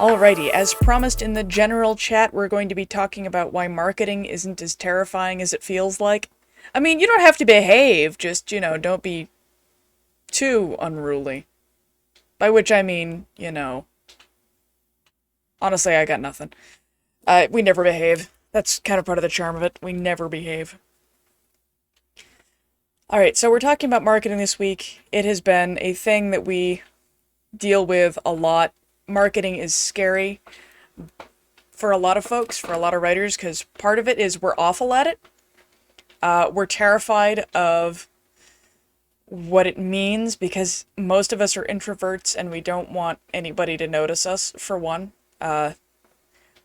Alrighty, as promised in the general chat, we're going to be talking about why marketing isn't as terrifying as it feels like. I mean, you don't have to behave, just, don't be too unruly. By which I mean, honestly, I got nothing. We never behave. That's kind of part of the charm of it. We never behave. Alright, so we're talking about marketing this week. It has been a thing that we deal with a lot. Marketing is scary for a lot of folks, for a lot of writers, because part of it is we're awful at it. We're terrified of what it means because most of us are introverts and we don't want anybody to notice us, for one.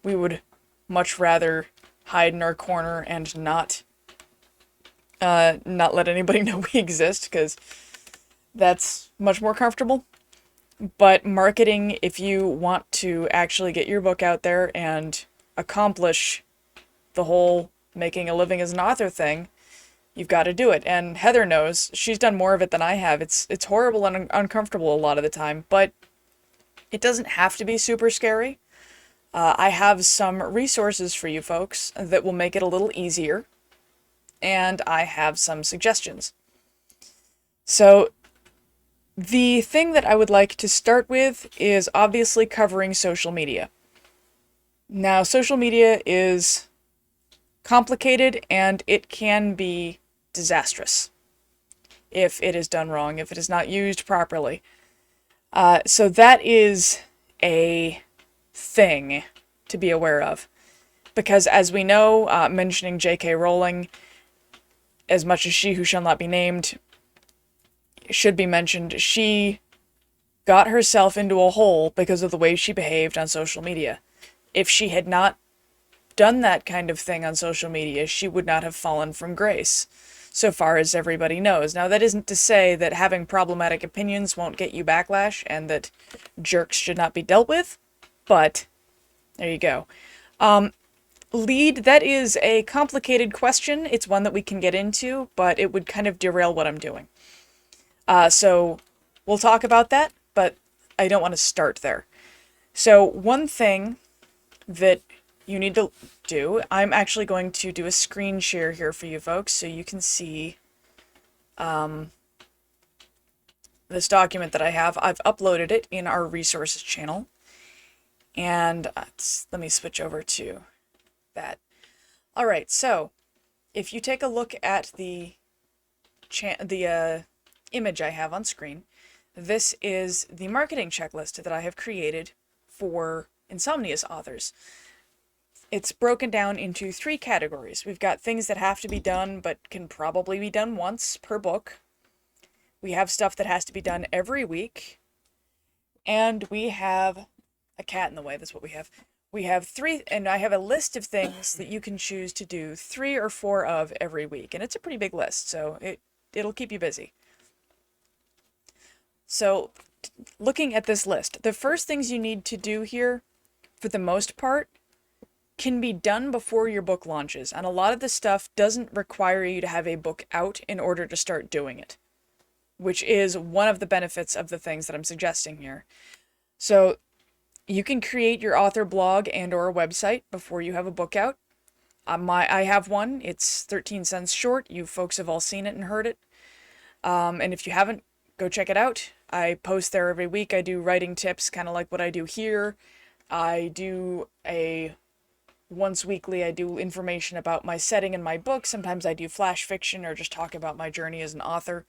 We would much rather hide in our corner and not let anybody know we exist, because that's much more comfortable. But marketing, if you want to actually get your book out there and accomplish the whole making a living as an author thing, you've got to do it. And Heather knows. She's done more of it than I have. It's horrible and uncomfortable a lot of the time, but it doesn't have to be super scary. I have some resources for you folks that will make it a little easier, and I have some suggestions. So the thing that I would like to start with is obviously covering social media. Now, social media is complicated and it can be disastrous if it is done wrong, if it is not used properly. So that is a thing to be aware of. Because as we know, mentioning J.K. Rowling, as much as She Who Shall Not Be Named should be mentioned, she got herself into a hole because of the way she behaved on social media. If she had not done that kind of thing on social media, she would not have fallen from grace, so far as everybody knows. Now, that isn't to say that having problematic opinions won't get you backlash and that jerks should not be dealt with, but there you go. Lead, that is a complicated question. It's one that we can get into, but it would kind of derail what I'm doing. So we'll talk about that, but I don't want to start there. So one thing that you need to do, I'm actually going to do a screen share here for you folks so you can see this document that I have. I've uploaded it in our resources channel. And let me switch over to that. All right, so if you take a look at the image I have on screen, this is the marketing checklist that I have created for Insomnious authors. It's broken down into 3 categories. We've got things that have to be done but can probably be done once per book. We have stuff that has to be done every week. And we have a cat in the way, that's what we have. We have 3, and I have a list of things that you can choose to do 3 or 4 of every week. And it's a pretty big list, so it'll keep you busy. So, looking at this list, the first things you need to do here, for the most part, can be done before your book launches. And a lot of this stuff doesn't require you to have a book out in order to start doing it, which is one of the benefits of the things that I'm suggesting here. So, you can create your author blog and or a website before you have a book out. I have one. It's 13 cents short. You folks have all seen it and heard it. And if you haven't, go check it out. I post there every week. I do writing tips, kind of like what I do here. I do once weekly, I do information about my setting in my book. Sometimes I do flash fiction or just talk about my journey as an author.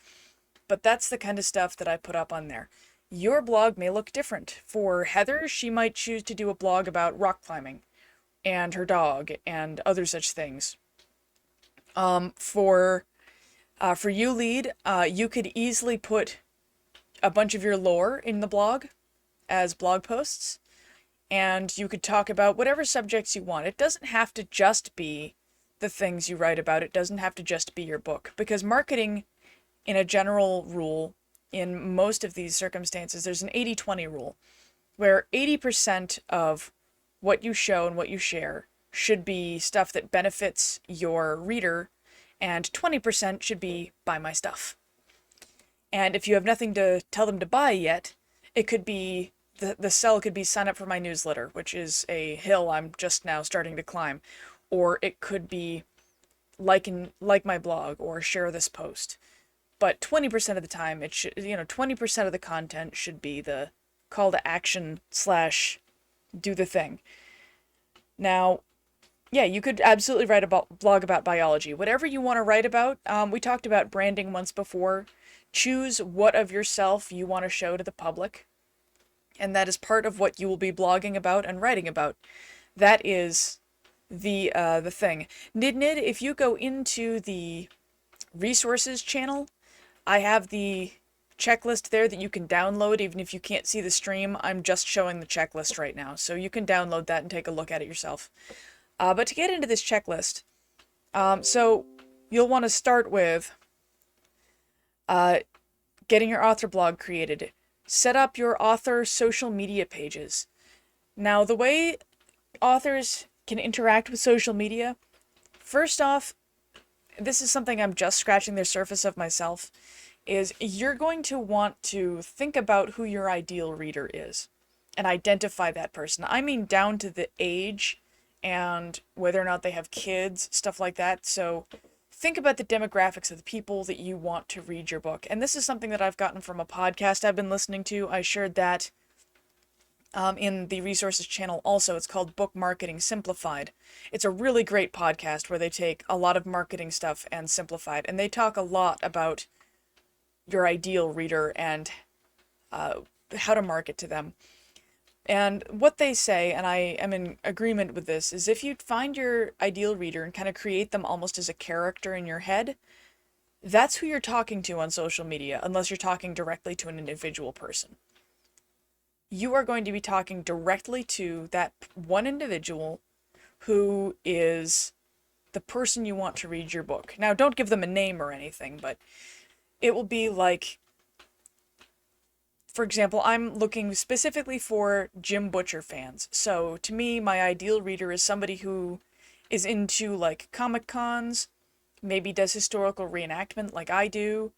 But that's the kind of stuff that I put up on there. Your blog may look different. For Heather, she might choose to do a blog about rock climbing and her dog and other such things. For you, Lead, you could easily put a bunch of your lore in the blog as blog posts, and you could talk about whatever subjects you want. It doesn't have to just be the things you write about. It doesn't have to just be your book, because marketing, in a general rule, in most of these circumstances, there's an 80-20 rule, where 80% of what you show and what you share should be stuff that benefits your reader, and 20% should be buy my stuff. And if you have nothing to tell them to buy yet, it could be the sell could be sign up for my newsletter, which is a hill I'm just now starting to climb, or it could be like my blog or share this post. But 20% of the time, 20% of the content should be the call to action slash do the thing. Now, yeah, you could absolutely write a blog about biology. Whatever you want to write about. We talked about branding once before. Choose what of yourself you want to show to the public. And that is part of what you will be blogging about and writing about. That is the thing. Nidnid, if you go into the resources channel, I have the checklist there that you can download even if you can't see the stream. I'm just showing the checklist right now, so you can download that and take a look at it yourself. But to get into this checklist, so you'll want to start with getting your author blog created. Set up your author social media pages. Now, the way authors can interact with social media, first off, this is something I'm just scratching the surface of myself, is you're going to want to think about who your ideal reader is and identify that person. I mean down to the age and whether or not they have kids, stuff like that. So think about the demographics of the people that you want to read your book. And this is something that I've gotten from a podcast I've been listening to. I shared that in the resources channel also. It's called Book Marketing Simplified. It's a really great podcast where they take a lot of marketing stuff and simplify it. And they talk a lot about your ideal reader and how to market to them. And what they say, and I am in agreement with this, is if you find your ideal reader and kind of create them almost as a character in your head, that's who you're talking to on social media, unless you're talking directly to an individual person. You are going to be talking directly to that one individual who is the person you want to read your book. Now, don't give them a name or anything, but it will be like, for example, I'm looking specifically for Jim Butcher fans. So to me, my ideal reader is somebody who is into like Comic Cons, maybe does historical reenactment like I do,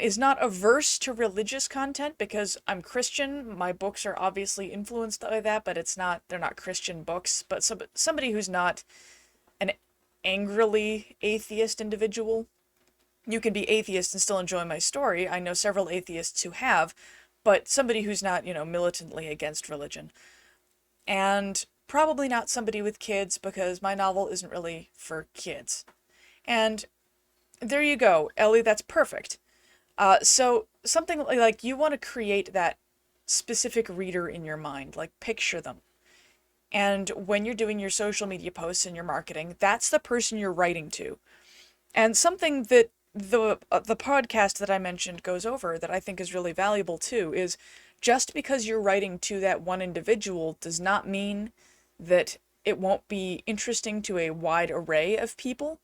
is not averse to religious content because I'm Christian. My books are obviously influenced by that, but they're not Christian books. But somebody who's not an angrily atheist individual. You can be atheist and still enjoy my story. I know several atheists who have, but somebody who's not, militantly against religion. And probably not somebody with kids because my novel isn't really for kids. And there you go, Ellie, that's perfect. So something like you want to create that specific reader in your mind, like picture them. And when you're doing your social media posts and your marketing, that's the person you're writing to. And something that the podcast that I mentioned goes over that I think is really valuable too is just because you're writing to that one individual does not mean that it won't be interesting to a wide array of people.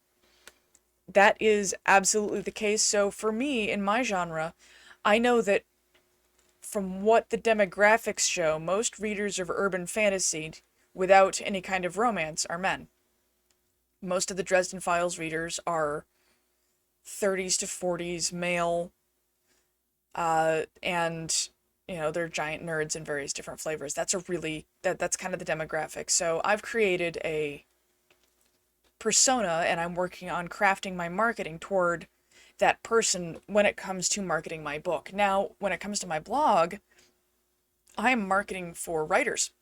That is absolutely the case. So for me, in my genre, I know that from what the demographics show, most readers of urban fantasy without any kind of romance are men. Most of the Dresden Files readers are 30s to 40s male, and they're giant nerds in various different flavors. That's kind of the demographic. So I've created a persona and I'm working on crafting my marketing toward that person when it comes to marketing my book. Now, when it comes to my blog, I am marketing for writers.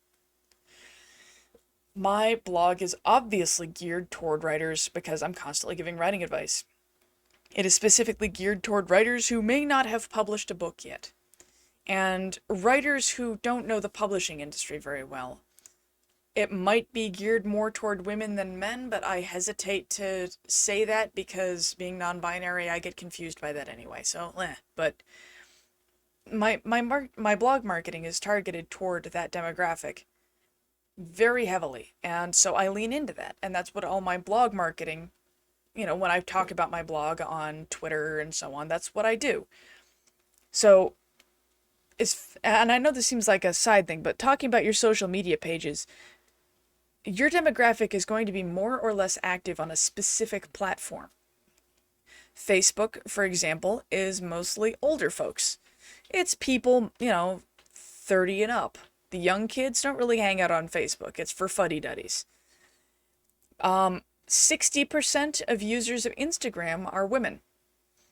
My blog is obviously geared toward writers because I'm constantly giving writing advice. It is specifically geared toward writers who may not have published a book yet, and writers who don't know the publishing industry very well. It might be geared more toward women than men, but I hesitate to say that because being non-binary, I get confused by that anyway, so But my blog marketing is targeted toward that demographic very heavily, and so I lean into that, and that's what all my blog marketing, when I talk about my blog on Twitter and so on, that's what I do. So, and I know this seems like a side thing, but talking about your social media pages, your demographic is going to be more or less active on a specific platform. Facebook, for example, is mostly older folks. It's people, 30 and up. The young kids don't really hang out on Facebook. It's for fuddy-duddies. 60% of users of Instagram are women.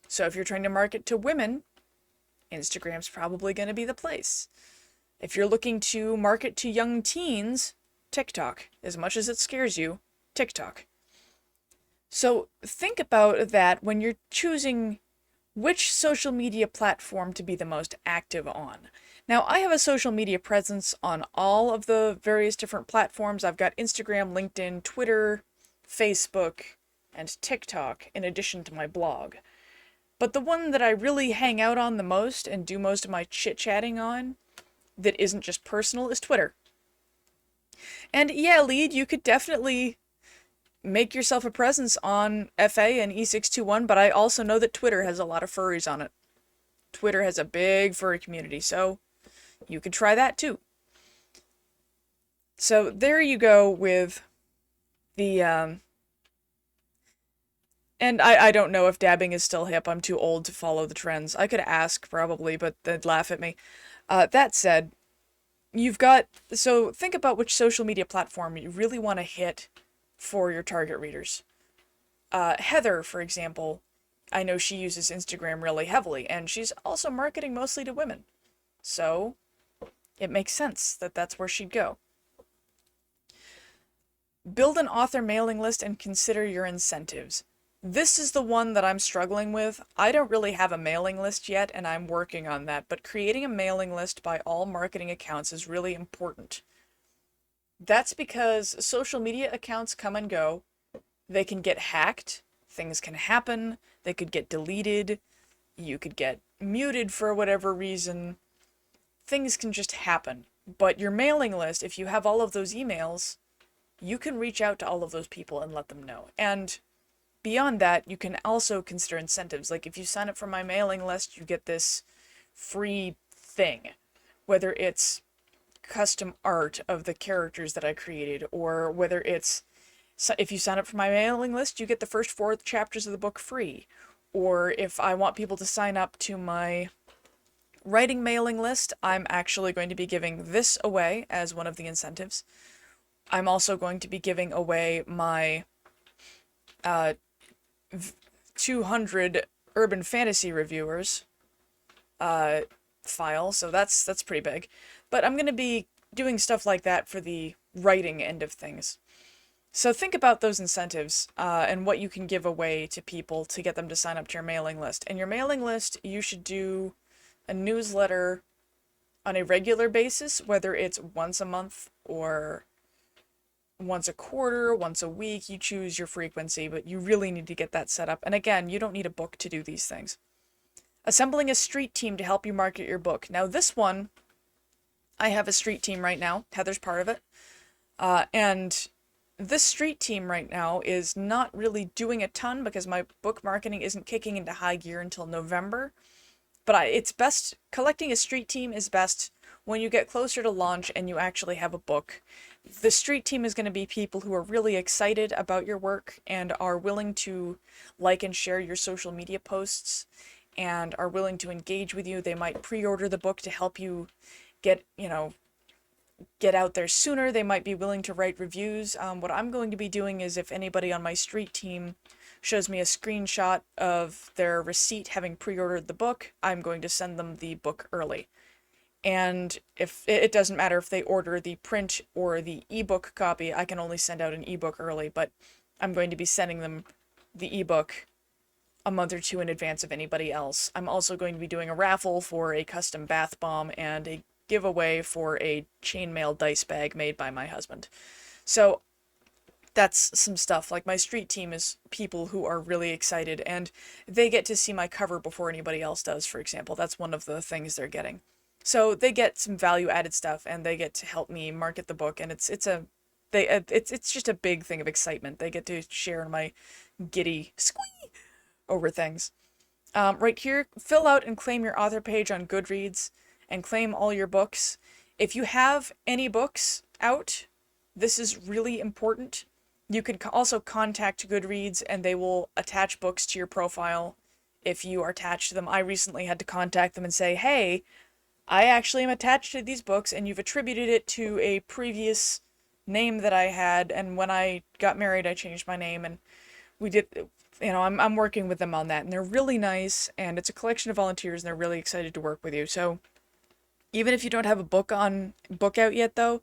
So if you're trying to market to women, Instagram's probably going to be the place. If you're looking to market to young teens, TikTok. As much as it scares you, TikTok. So think about that when you're choosing which social media platform to be the most active on. Now, I have a social media presence on all of the various different platforms. I've got Instagram, LinkedIn, Twitter, Facebook, and TikTok, in addition to my blog. But the one that I really hang out on the most and do most of my chit-chatting on, that isn't just personal, is Twitter. And yeah, Lead, you could definitely make yourself a presence on FA and E621, but I also know that Twitter has a lot of furries on it. Twitter has a big furry community, so you could try that too. So there you go with the, and I don't know if dabbing is still hip. I'm too old to follow the trends. I could ask, probably, but they'd laugh at me. That said, so think about which social media platform you really want to hit for your target readers. Heather, for example, I know she uses Instagram really heavily, and she's also marketing mostly to women. So it makes sense that that's where she'd go. Build an author mailing list and consider your incentives. This is the one that I'm struggling with. I don't really have a mailing list yet, and I'm working on that, but creating a mailing list by all marketing accounts is really important. That's because social media accounts come and go. They can get hacked. Things can happen. They could get deleted. You could get muted for whatever reason. Things can just happen. But your mailing list, if you have all of those emails, you can reach out to all of those people and let them know. And beyond that, you can also consider incentives. Like if you sign up for my mailing list, you get this free thing. Whether it's custom art of the characters that I created, or whether it's, if you sign up for my mailing list, you get the first 4 chapters of the book free. Or if I want people to sign up to my writing mailing list, I'm actually going to be giving this away as one of the incentives. I'm also going to be giving away my 200 urban fantasy reviewers file, so that's pretty big. But I'm going to be doing stuff like that for the writing end of things. So think about those incentives and what you can give away to people to get them to sign up to your mailing list. And your mailing list, you should do a newsletter on a regular basis, whether it's once a month or once a quarter, once a week. You choose your frequency, but you really need to get that set up. And again, you don't need a book to do these things. Assembling a street team to help you market your book. Now this one, I have a street team right now. Heather's part of it. And this street team right now is not really doing a ton because my book marketing isn't kicking into high gear until November. But it's best, collecting a street team is best when you get closer to launch and you actually have a book. The street team is going to be people who are really excited about your work and are willing to like and share your social media posts and are willing to engage with you. They might pre-order the book to help you get out there sooner. They might be willing to write reviews. What I'm going to be doing is, if anybody on my street team shows me a screenshot of their receipt having pre-ordered the book, I'm going to send them the book early. And if it doesn't matter if they order the print or the ebook copy, I can only send out an ebook early, but I'm going to be sending them the ebook a month or 2 in advance of anybody else. I'm also going to be doing a raffle for a custom bath bomb and a giveaway for a chainmail dice bag made by my husband. So that's some stuff. Like, my street team is people who are really excited, and they get to see my cover before anybody else does, for example. That's one of the things they're getting. So they get some value-added stuff, and they get to help me market the book, and it's just a big thing of excitement. They get to share in my giddy squee over things. Right here, fill out and claim your author page on Goodreads, and claim all your books. If you have any books out, this is really important. You can also contact Goodreads, and they will attach books to your profile if you are attached to them. I recently had to contact them and say, hey, I actually am attached to these books, and you've attributed it to a previous name that I had, and when I got married, I changed my name, and we did, I'm working with them on that, and they're really nice, and it's a collection of volunteers, and they're really excited to work with you. So even if you don't have a book out yet, though,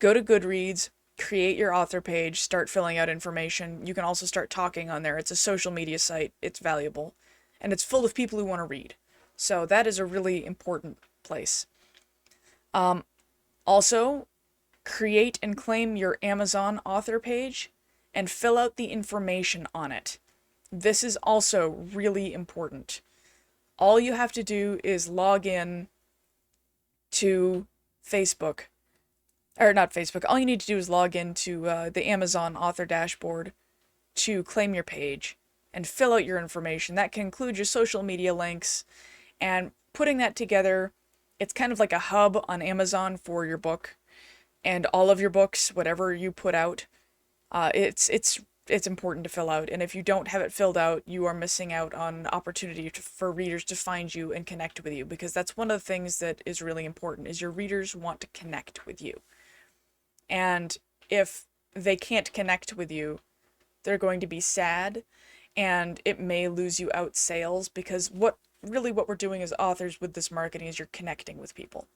go to Goodreads, create your author page, start filling out information. You can also start talking on there. It's a social media site. It's valuable, and it's full of people who want to read. So that is a really important place. Also, create and claim your Amazon author page and fill out the information on it. This is also really important. All you have to do is log in to Facebook. Or not Facebook. All you need to do is log into the Amazon author dashboard to claim your page and fill out your information. That can include your social media links, and putting that together, it's kind of like a hub on Amazon for your book and all of your books, whatever you put out. It's important to fill out, and if you don't have it filled out, you are missing out on opportunity for readers to find you and connect with you, because that's one of the things that is really important, is your readers want to connect with you. And if they can't connect with you, they're going to be sad, and it may lose you out sales, because what we're doing as authors with this marketing is you're connecting with people.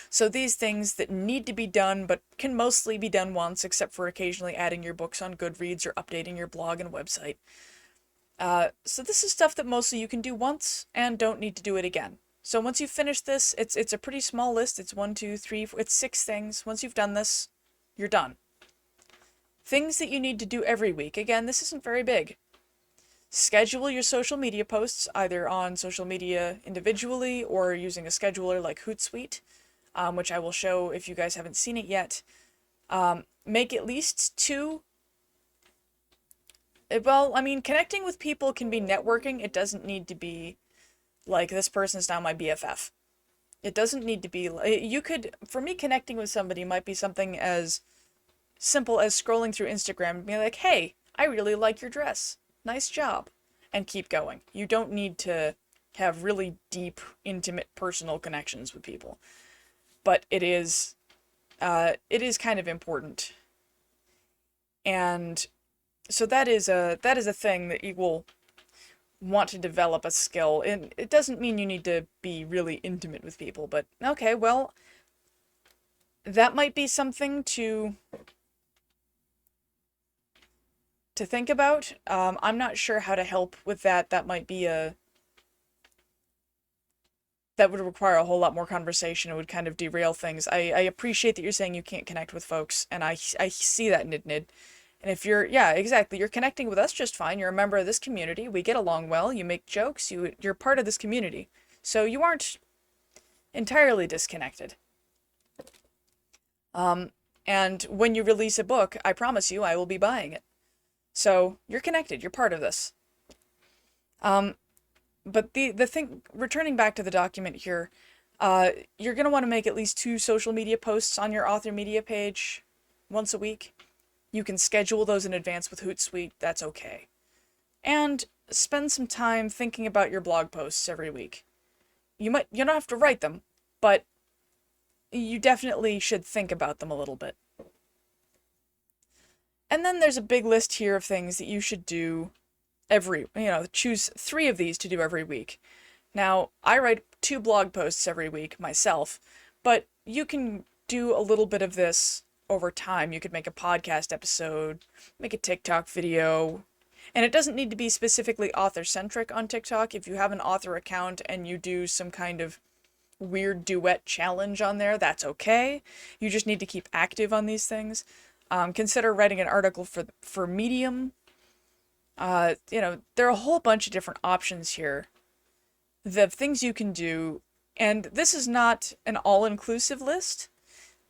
So these things that need to be done but can mostly be done once, except for occasionally adding your books on Goodreads or updating your blog and website. So this is stuff that mostly you can do once and don't need to do it again. So once you've finished this, it's a pretty small list. It's 1, 2, 3, 4, it's 6 things. Once you've done this, you're done. Things that you need to do every week. Again, this isn't very big. Schedule your social media posts, either on social media individually or using a scheduler like Hootsuite, which I will show if you guys haven't seen it yet. Make at least 2. Well, I mean, connecting with people can be networking. It doesn't need to be like, this person's now my BFF. It doesn't need to be, for me, connecting with somebody might be something as simple as scrolling through Instagram and being like, hey, I really like your dress. Nice job. And keep going. You don't need to have really deep, intimate, personal connections with people. But it is kind of important. And so that is a thing that you will want to develop a skill. And it doesn't mean you need to be really intimate with people, but okay, well, that might be something to think about. I'm not sure how to help with that. That might be that would require a whole lot more conversation. It would kind of derail things. I appreciate that you're saying you can't connect with folks, and I see that, Nid. And if yeah, exactly, you're connecting with us just fine. You're a member of this community. We get along well. You make jokes. You're part of this community. So you aren't entirely disconnected. And when you release a book, I promise you I will be buying it. So you're connected. You're part of this. But the thing, returning back to the document here, you're going to want to make at least 2 social media posts on your author media page once a week. You can schedule those in advance with Hootsuite. That's okay. And spend some time thinking about your blog posts every week. You don't have to write them, but you definitely should think about them a little bit. And then there's a big list here of things that you should do choose 3 of these to do every week. Now, I write 2 blog posts every week myself, but you can do a little bit of this over time. You could make a podcast episode, make a TikTok video, and it doesn't need to be specifically author-centric on TikTok. If you have an author account and you do some kind of weird duet challenge on there, that's okay. You just need to keep active on these things. Consider writing an article for Medium. There are a whole bunch of different options here. The things you can do, and this is not an all-inclusive list.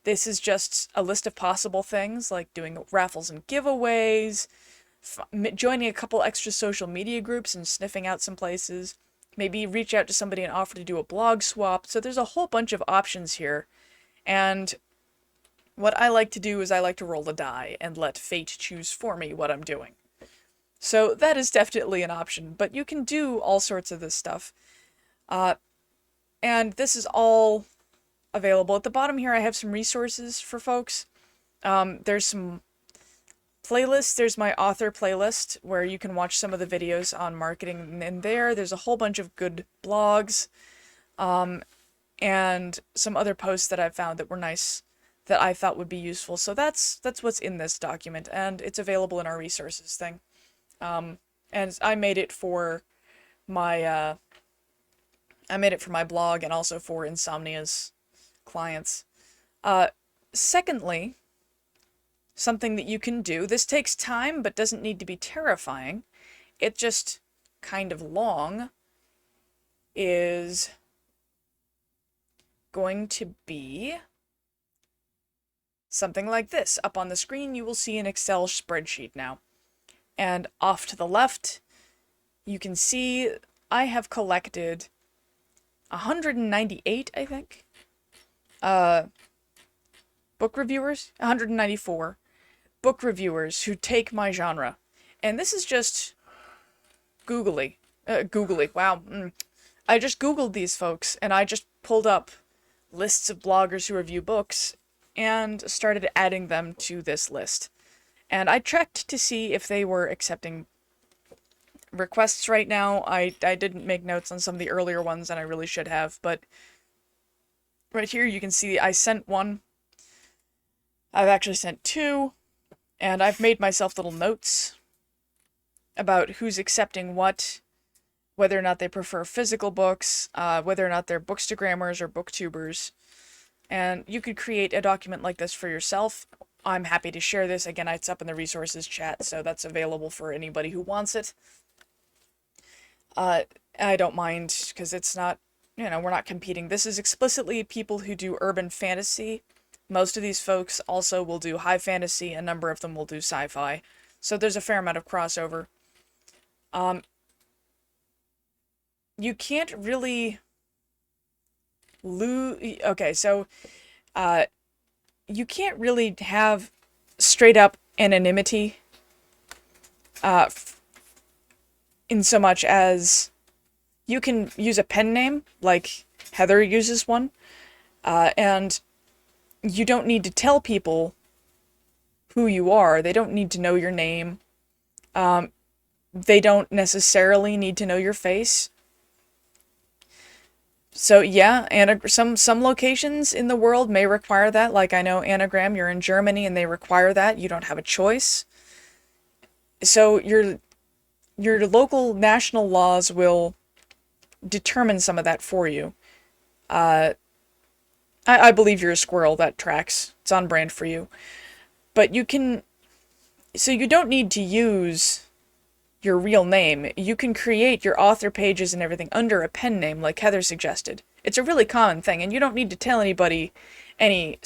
This is just a list of possible things, like doing raffles and giveaways, joining a couple extra social media groups and sniffing out some places, maybe reach out to somebody and offer to do a blog swap. So there's a whole bunch of options here. And what I like to do is I like to roll the die and let fate choose for me what I'm doing. So that is definitely an option, but you can do all sorts of this stuff. And this is all available. At the bottom here, I have some resources for folks. There's some playlists. There's my author playlist where you can watch some of the videos on marketing. And there's a whole bunch of good blogs, and some other posts that I've found that were nice that I thought would be useful. So that's what's in this document, and it's available in our resources thing. And I made it for my blog and also for Insomnia's clients. Secondly, something that you can do, this takes time but doesn't need to be terrifying, it's just kind of long, is going to be something like this. Up on the screen you will see an Excel spreadsheet now. And off to the left, you can see I have collected 198, I think, book reviewers, 194 book reviewers who take my genre. And this is just googly, wow. I just Googled these folks, and I just pulled up lists of bloggers who review books, and started adding them to this list. And I checked to see if they were accepting requests right now. I didn't make notes on some of the earlier ones, and I really should have, but right here you can see I sent one. I've actually sent two, and I've made myself little notes about who's accepting what, whether or not they prefer physical books, whether or not they're bookstagrammers or booktubers. And you could create a document like this for yourself. I'm happy to share this. Again, it's up in the resources chat, so that's available for anybody who wants it. I don't mind, because it's not, we're not competing. This is explicitly people who do urban fantasy. Most of these folks also will do high fantasy. A number of them will do sci-fi. So there's a fair amount of crossover. You can't really okay, so you can't really have straight up anonymity in so much as you can use a pen name, like Heather uses one, and you don't need to tell people who you are. They don't need to know your name. They don't necessarily need to know your face. So yeah, some locations in the world may require that. Like I know Anagram, you're in Germany and they require that. You don't have a choice. So your local national laws will determine some of that for you. I believe you're a squirrel. That tracks. It's on brand for you. But you don't need to use your real name. You can create your author pages and everything under a pen name like Heather suggested. It's a really common thing, and you don't need to tell anybody any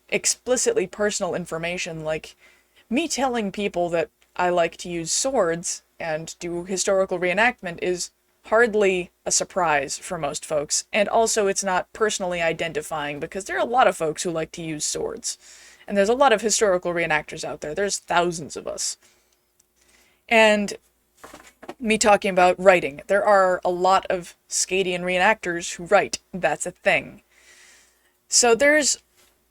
explicitly personal information. Like me telling people that I like to use swords and do historical reenactment is hardly a surprise for most folks, and also it's not personally identifying because there are a lot of folks who like to use swords, and there's a lot of historical reenactors out there. There's thousands of us. And me talking about writing. There are a lot of Scadian reenactors who write. That's a thing. So there's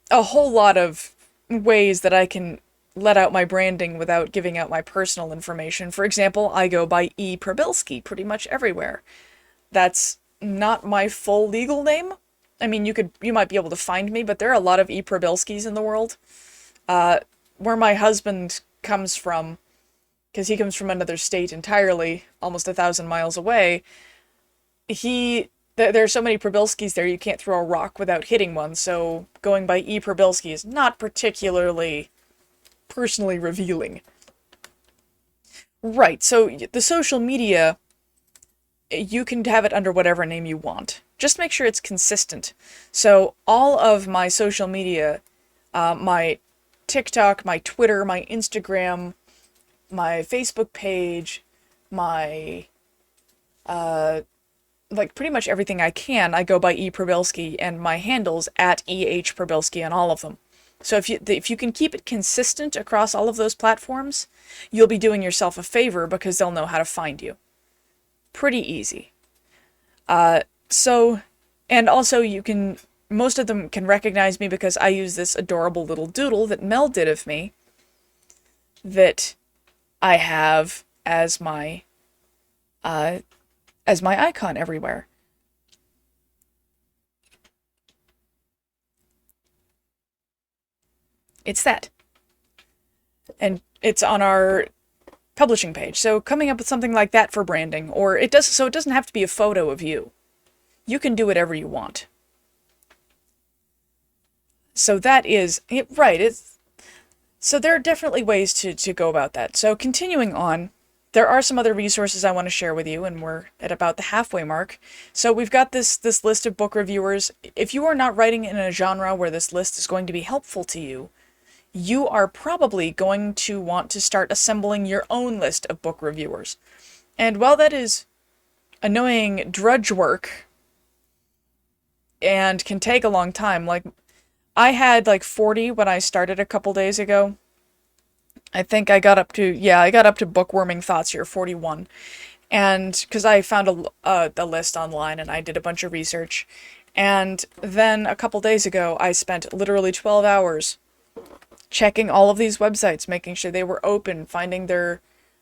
a whole lot of ways that I can let out my branding without giving out my personal information. For example, I go by E. Probilski pretty much everywhere. That's not my full legal name. I mean, you might be able to find me, but there are a lot of E. Probilskis in the world. Where my husband comes from, because he comes from another state entirely, almost 1,000 miles away, there are so many Probilskis there you can't throw a rock without hitting one, so going by E. Probilski is not particularly personally revealing. Right, so the social media, you can have it under whatever name you want. Just make sure it's consistent. So all of my social media, my TikTok, my Twitter, my Instagram, my Facebook page, my, like pretty much everything I can, I go by E. Probilski, and my handle's at E.H. Probilski on all of them. So if you can keep it consistent across all of those platforms, you'll be doing yourself a favor because they'll know how to find you. Pretty easy. So And also most of them can recognize me because I use this adorable little doodle that Mel did of me that I have as my icon everywhere. It's that. And it's on our publishing page. So coming up with something like that for branding, or it doesn't have to be a photo of you. You can do whatever you want. So that is right. So there are definitely ways to go about that. So continuing on, there are some other resources I want to share with you, and we're at about the halfway mark. So we've got this list of book reviewers. If you are not writing in a genre where this list is going to be helpful to you, you are probably going to want to start assembling your own list of book reviewers. And while that is annoying drudge work and can take a long time, like I had like 40 when I started a couple days ago. I think I got up to, yeah, I got up to Bookworming Thoughts here, 41. And because I found a list online and I did a bunch of research. And then a couple days ago, I spent literally 12 hours checking all of these websites, making sure they were open, finding their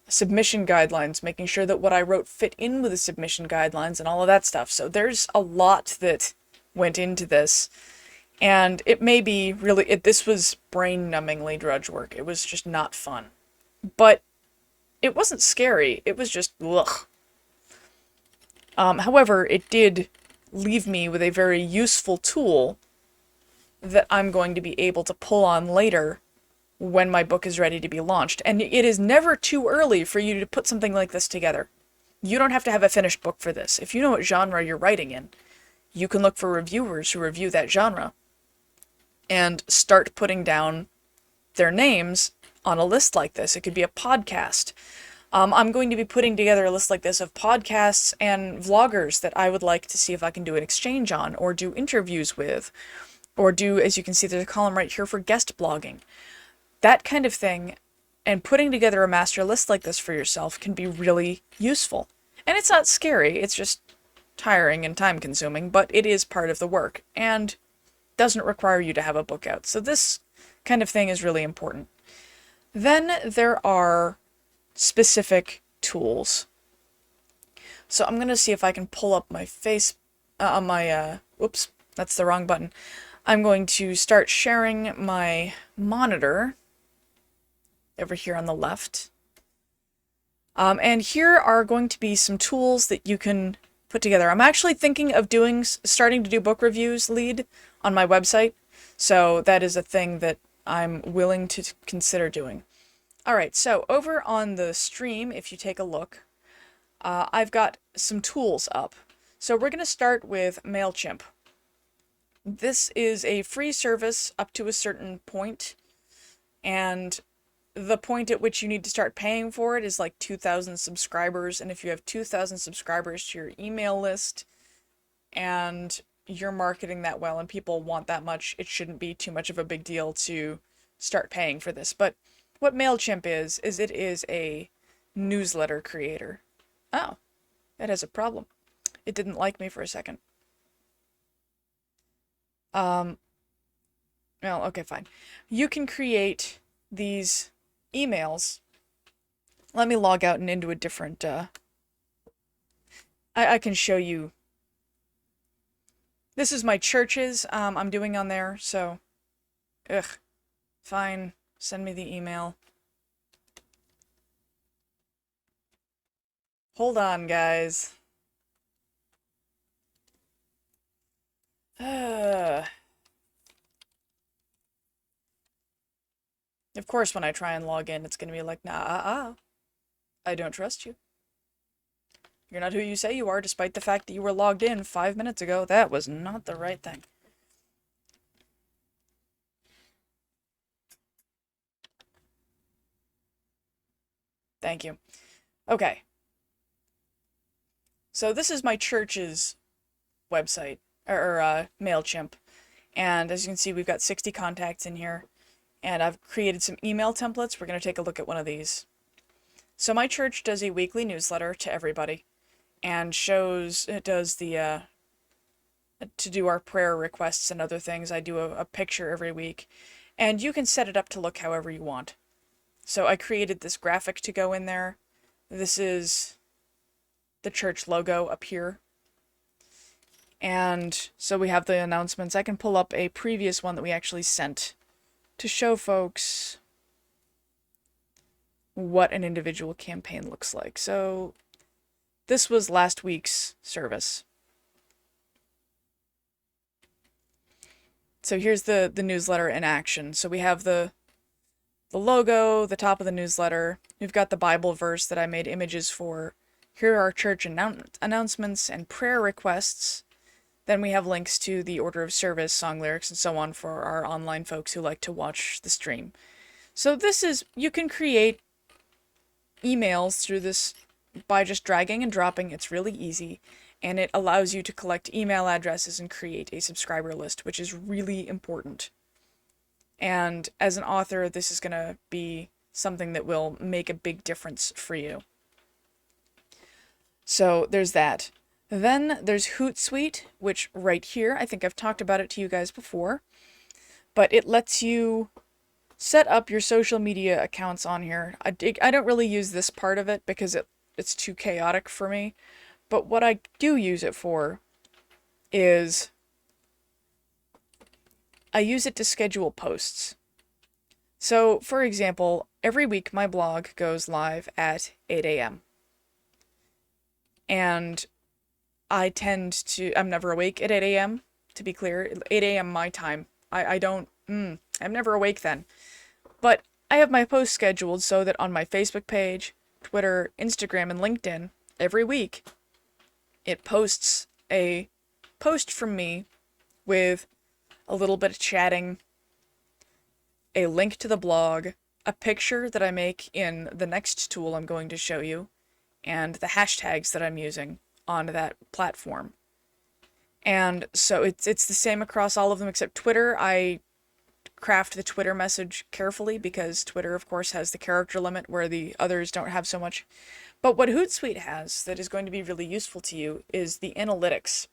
submission guidelines, making sure that what I wrote fit in with the submission guidelines and all of that stuff. So there's a lot that went into this. And it may be really, this was brain-numbingly drudge work. It was just not fun. But it wasn't scary. It was just, ugh. However, it did leave me with a very useful tool that I'm going to be able to pull on later when my book is ready to be launched. And it is never too early for you to put something like this together. You don't have to have a finished book for this. If you know what genre you're writing in, you can look for reviewers who review that genre and start putting down their names on a list like this. It could be a podcast. I'm going to be putting together a list like this of podcasts and vloggers that I would like to see if I can do an exchange on, or do interviews with, or do, as you can see, there's a column right here for guest blogging. That kind of thing, and putting together a master list like this for yourself can be really useful. And it's not scary, it's just tiring and time consuming, but it is part of the work, and doesn't require you to have a book out. So this kind of thing is really important. Then there are specific tools. So I'm going to see if I can pull up my oops, that's the wrong button. I'm going to start sharing my monitor over here on the left. And here are going to be some tools that you can put together. I'm actually thinking of starting to do book reviews lead on my website. So that is a thing that I'm willing to consider doing. Alright, so over on the stream, if you take a look, I've got some tools up. So we're going to start with MailChimp. This is a free service up to a certain point, and the point at which you need to start paying for it is like 2,000 subscribers, and if you have 2,000 subscribers to your email list, and you're marketing that well and people want that much, it shouldn't be too much of a big deal to start paying for this. But what MailChimp is it is a newsletter creator. Oh, that has a problem. It didn't like me for a second. Well, okay, fine. You can create these emails. Let me log out and into a different, I can show you. This is my churches, I'm doing on there, so, fine, send me the email. Hold on, guys. Of course, when I try and log in, it's gonna be like, nah, I don't trust you. You're not who you say you are, despite the fact that you were logged in 5 minutes ago. That was not the right thing. Thank you. Okay. So this is my church's website, or MailChimp. And as you can see, we've got 60 contacts in here. And I've created some email templates. We're going to take a look at one of these. So my church does a weekly newsletter to everybody, and it does the to do our prayer requests and other things. I do a picture every week, and you can set it up to look however you want. So I created this graphic to go in there. This is the church logo up here. And so we have the announcements. I can pull up a previous one that we actually sent to show folks what an individual campaign looks like. So this was last week's service. So here's the newsletter in action. So we have the logo, the top of the newsletter. We've got the Bible verse that I made images for. Here are our church announcements and prayer requests. Then we have links to the order of service, song lyrics, and so on for our online folks who like to watch the stream. So this is, you can create emails through this by just dragging and dropping. It's really easy. And it allows you to collect email addresses and create a subscriber list, which is really important. And as an author, this is going to be something that will make a big difference for you. So there's that. Then there's Hootsuite, which right here, I think I've talked about it to you guys before, but it lets you set up your social media accounts on here. I don't really use this part of it because it's too chaotic for me, but what I do use it for is I use it to schedule posts. So, for example, every week my blog goes live at 8 a.m. And I'm never awake at 8 a.m., to be clear. 8 a.m. my time. I'm never awake then. But I have my posts scheduled so that on my Facebook page, Twitter, Instagram, and LinkedIn, every week, it posts a post from me with a little bit of chatting, a link to the blog, a picture that I make in the next tool I'm going to show you, and the hashtags that I'm using on that platform. And so it's the same across all of them except Twitter. I craft the Twitter message carefully because Twitter, of course, has the character limit where the others don't have so much. But what Hootsuite has that is going to be really useful to you is the analytics.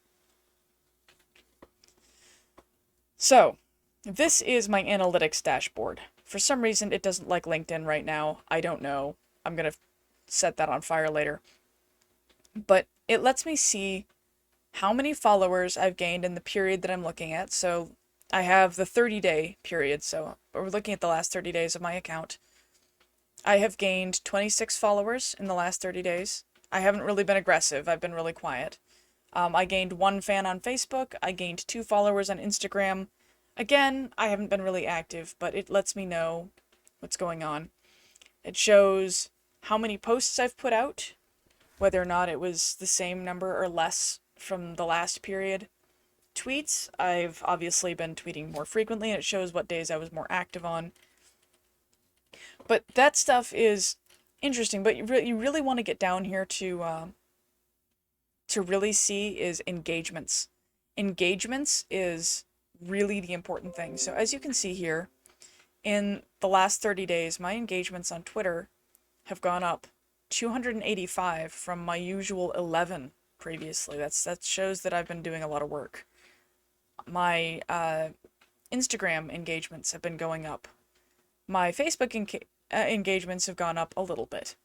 So, this is my analytics dashboard. For some reason, it doesn't like LinkedIn right now. I don't know. I'm going to set that on fire later. But it lets me see how many followers I've gained in the period that I'm looking at. So I have the 30-day period, so we're looking at the last 30 days of my account. I have gained 26 followers in the last 30 days. I haven't really been aggressive. I've been really quiet. I gained 1 fan on Facebook. I gained 2 followers on Instagram. Again, I haven't been really active, but it lets me know what's going on. It shows how many posts I've put out, whether or not it was the same number or less from the last period. Tweets, I've obviously been tweeting more frequently, and it shows what days I was more active on. But that stuff is interesting, but you really want to get down here to really see is engagements. Engagements is really the important thing. So as you can see here, in the last 30 days, my engagements on Twitter have gone up 285 from my usual 11 previously. That shows that I've been doing a lot of work. My Instagram engagements have been going up. My Facebook engagements have gone up a little bit.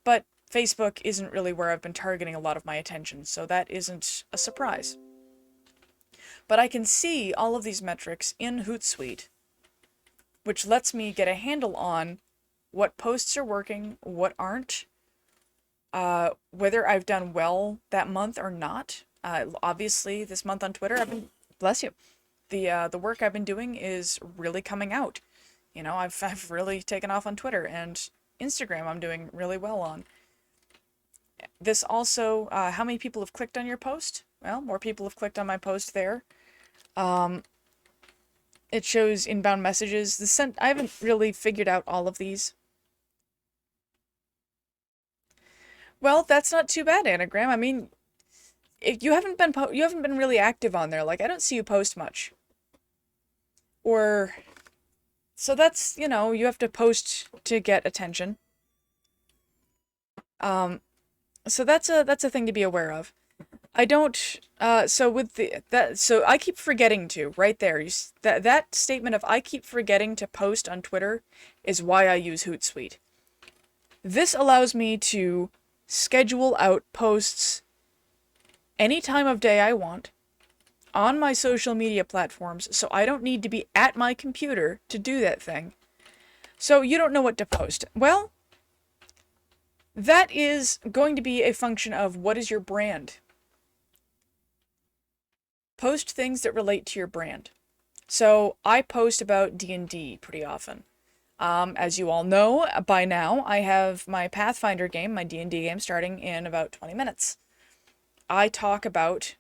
But Facebook isn't really where I've been targeting a lot of my attention, so that isn't a surprise. But I can see all of these metrics in Hootsuite, which lets me get a handle on what posts are working, what aren't, whether I've done well that month or not. Obviously, this month on Twitter, bless you, the work I've been doing is really coming out. You know, I've really taken off on Twitter, and Instagram I'm doing really well on. This also, how many people have clicked on your post? Well, more people have clicked on my post there. It shows inbound messages. I haven't really figured out all of these. Well, that's not too bad, Anagram. I mean, if you haven't been really active on there. Like, I don't see you post much. So that's, you have to post to get attention. So that's a thing to be aware of. I don't. So with so I keep forgetting to right there. That statement of I keep forgetting to post on Twitter is why I use Hootsuite. This allows me to schedule out posts any time of day I want on my social media platforms, so I don't need to be at my computer to do that thing. So you don't know what to post. Well, that is going to be a function of what is your brand. Post things that relate to your brand. So I post about D&D pretty often. As you all know by now, I have my Pathfinder game, my D&D game, starting in about 20 minutes. I talk about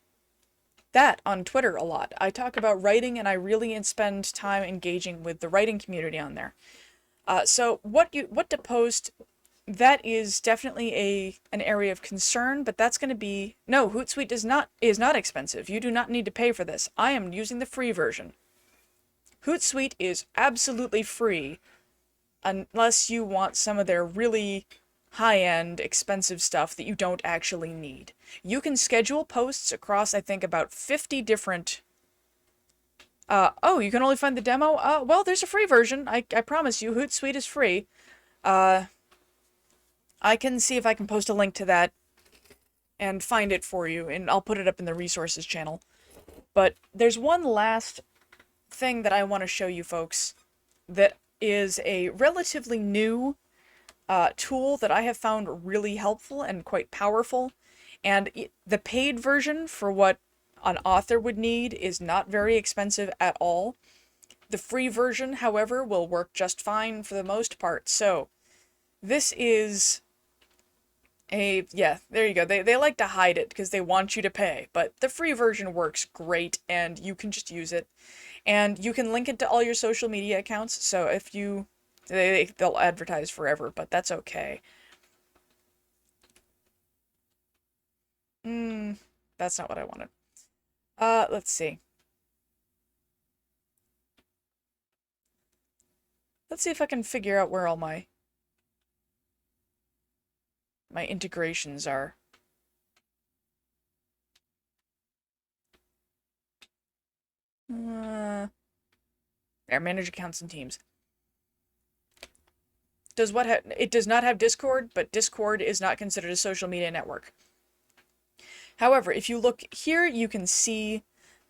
that on Twitter a lot. I talk about writing, and I really spend time engaging with the writing community on there. So what to post, that is definitely an area of concern, but that's going to be no. Hootsuite is not expensive. You do not need to pay for this. I am using the free version. Hootsuite is absolutely free, unless you want some of their really high-end, expensive stuff that you don't actually need. You can schedule posts across, I think, about 50 different... oh, you can only find the demo? Well, there's a free version. I promise you, Hootsuite is free. I can see if I can post a link to that and find it for you, and I'll put it up in the resources channel. But there's one last thing that I want to show you folks that is a relatively new tool that I have found really helpful and quite powerful. And the paid version for what an author would need is not very expensive at all. The free version, however, will work just fine for the most part. So this is yeah, there you go. They like to hide it because they want you to pay, but the free version works great and you can just use it. And you can link it to all your social media accounts, so if you... they'll advertise forever, but that's okay. That's not what I wanted. Let's see. Let's see if I can figure out where all my integrations are. There, manage accounts and teams. It does not have Discord, but Discord is not considered a social media network. However, if you look here, you can see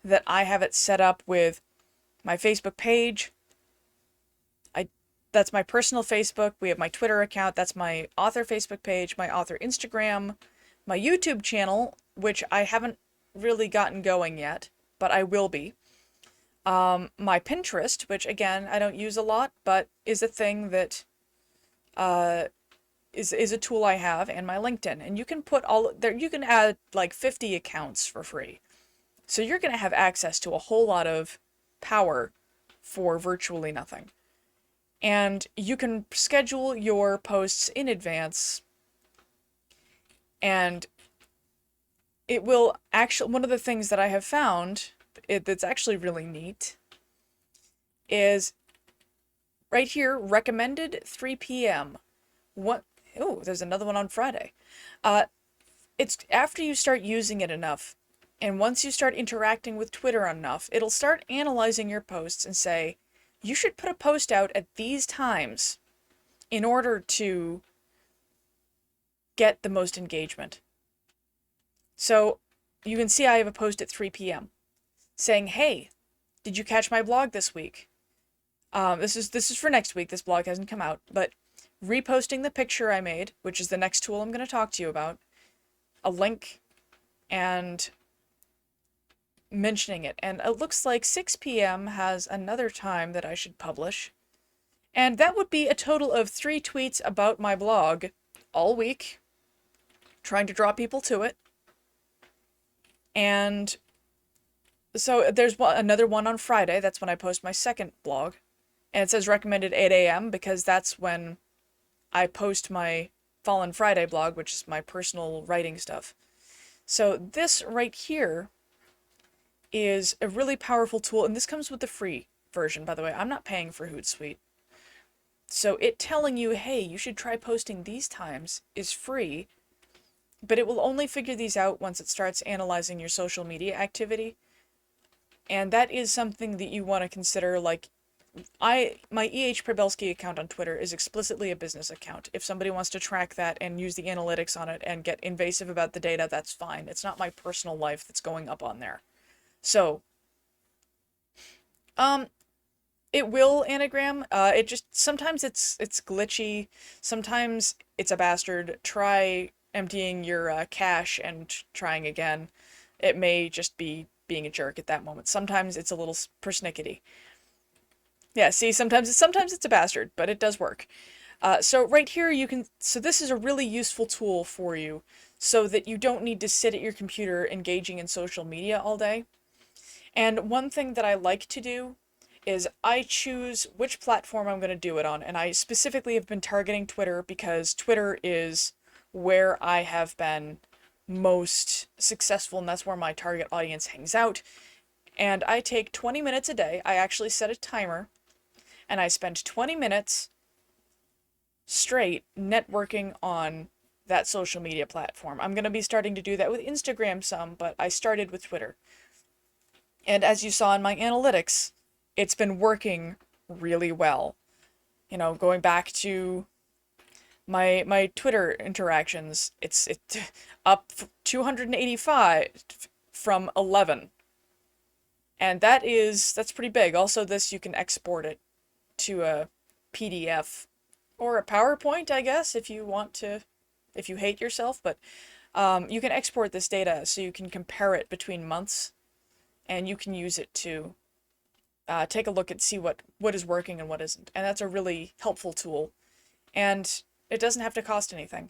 that I have it set up with my Facebook page. That's my personal Facebook. We have my Twitter account. That's my author Facebook page, my author Instagram, my YouTube channel, which I haven't really gotten going yet, but I will be. My Pinterest, which again, I don't use a lot, but is a thing that is a tool I have, and my LinkedIn. And you can put all there, you can add like 50 accounts for free. So you're going to have access to a whole lot of power for virtually nothing. And you can schedule your posts in advance, and it will actually... one of the things that I have found that's actually really neat is right here, recommended 3 p.m. What? Oh, there's another one on Friday. It's after you start using it enough, and once you start interacting with Twitter enough, it'll start analyzing your posts and say, you should put a post out at these times in order to get the most engagement. So you can see I have a post at 3 p.m. saying, hey, did you catch my blog this week? This is for next week. This blog hasn't come out, but reposting the picture I made, which is the next tool I'm going to talk to you about, a link, and mentioning it. And it looks like 6 p.m. has another time that I should publish. And that would be a total of 3 tweets about my blog all week, trying to draw people to it. And so there's another one on Friday. That's when I post my second blog. And it says recommended 8 a.m. because that's when I post my Fallen Friday blog, which is my personal writing stuff. So this right here is a really powerful tool, and this comes with the free version, by the way. I'm not paying for Hootsuite. So it telling you, hey, you should try posting these times is free, but it will only figure these out once it starts analyzing your social media activity. And that is something that you want to consider. Like, my EH Probelski account on Twitter is explicitly a business account. If somebody wants to track that and use the analytics on it and get invasive about the data, that's fine. It's not my personal life that's going up on there. So, it will anagram. It just sometimes it's glitchy. Sometimes it's a bastard. Try emptying your cache and trying again. It may just be being a jerk at that moment. Sometimes it's a little persnickety. Yeah, see, sometimes it's a bastard, but it does work. So right here you can, so this is a really useful tool for you so that you don't need to sit at your computer engaging in social media all day. And one thing that I like to do is I choose which platform I'm going to do it on, and I specifically have been targeting Twitter because Twitter is where I have been most successful, and that's where my target audience hangs out. And I take 20 minutes a day. I actually set a timer, and I spend 20 minutes straight networking on that social media platform. I'm going to be starting to do that with Instagram some, but I started with Twitter. And as you saw in my analytics, it's been working really well. You know, going back to my Twitter interactions, it's up 285 from 11. And that's pretty big. Also, this, you can export it to a PDF or a PowerPoint, I guess, if you want to, if you hate yourself, but you can export this data so you can compare it between months, and you can use it to take a look and see what is working and what isn't. And that's a really helpful tool. And it doesn't have to cost anything.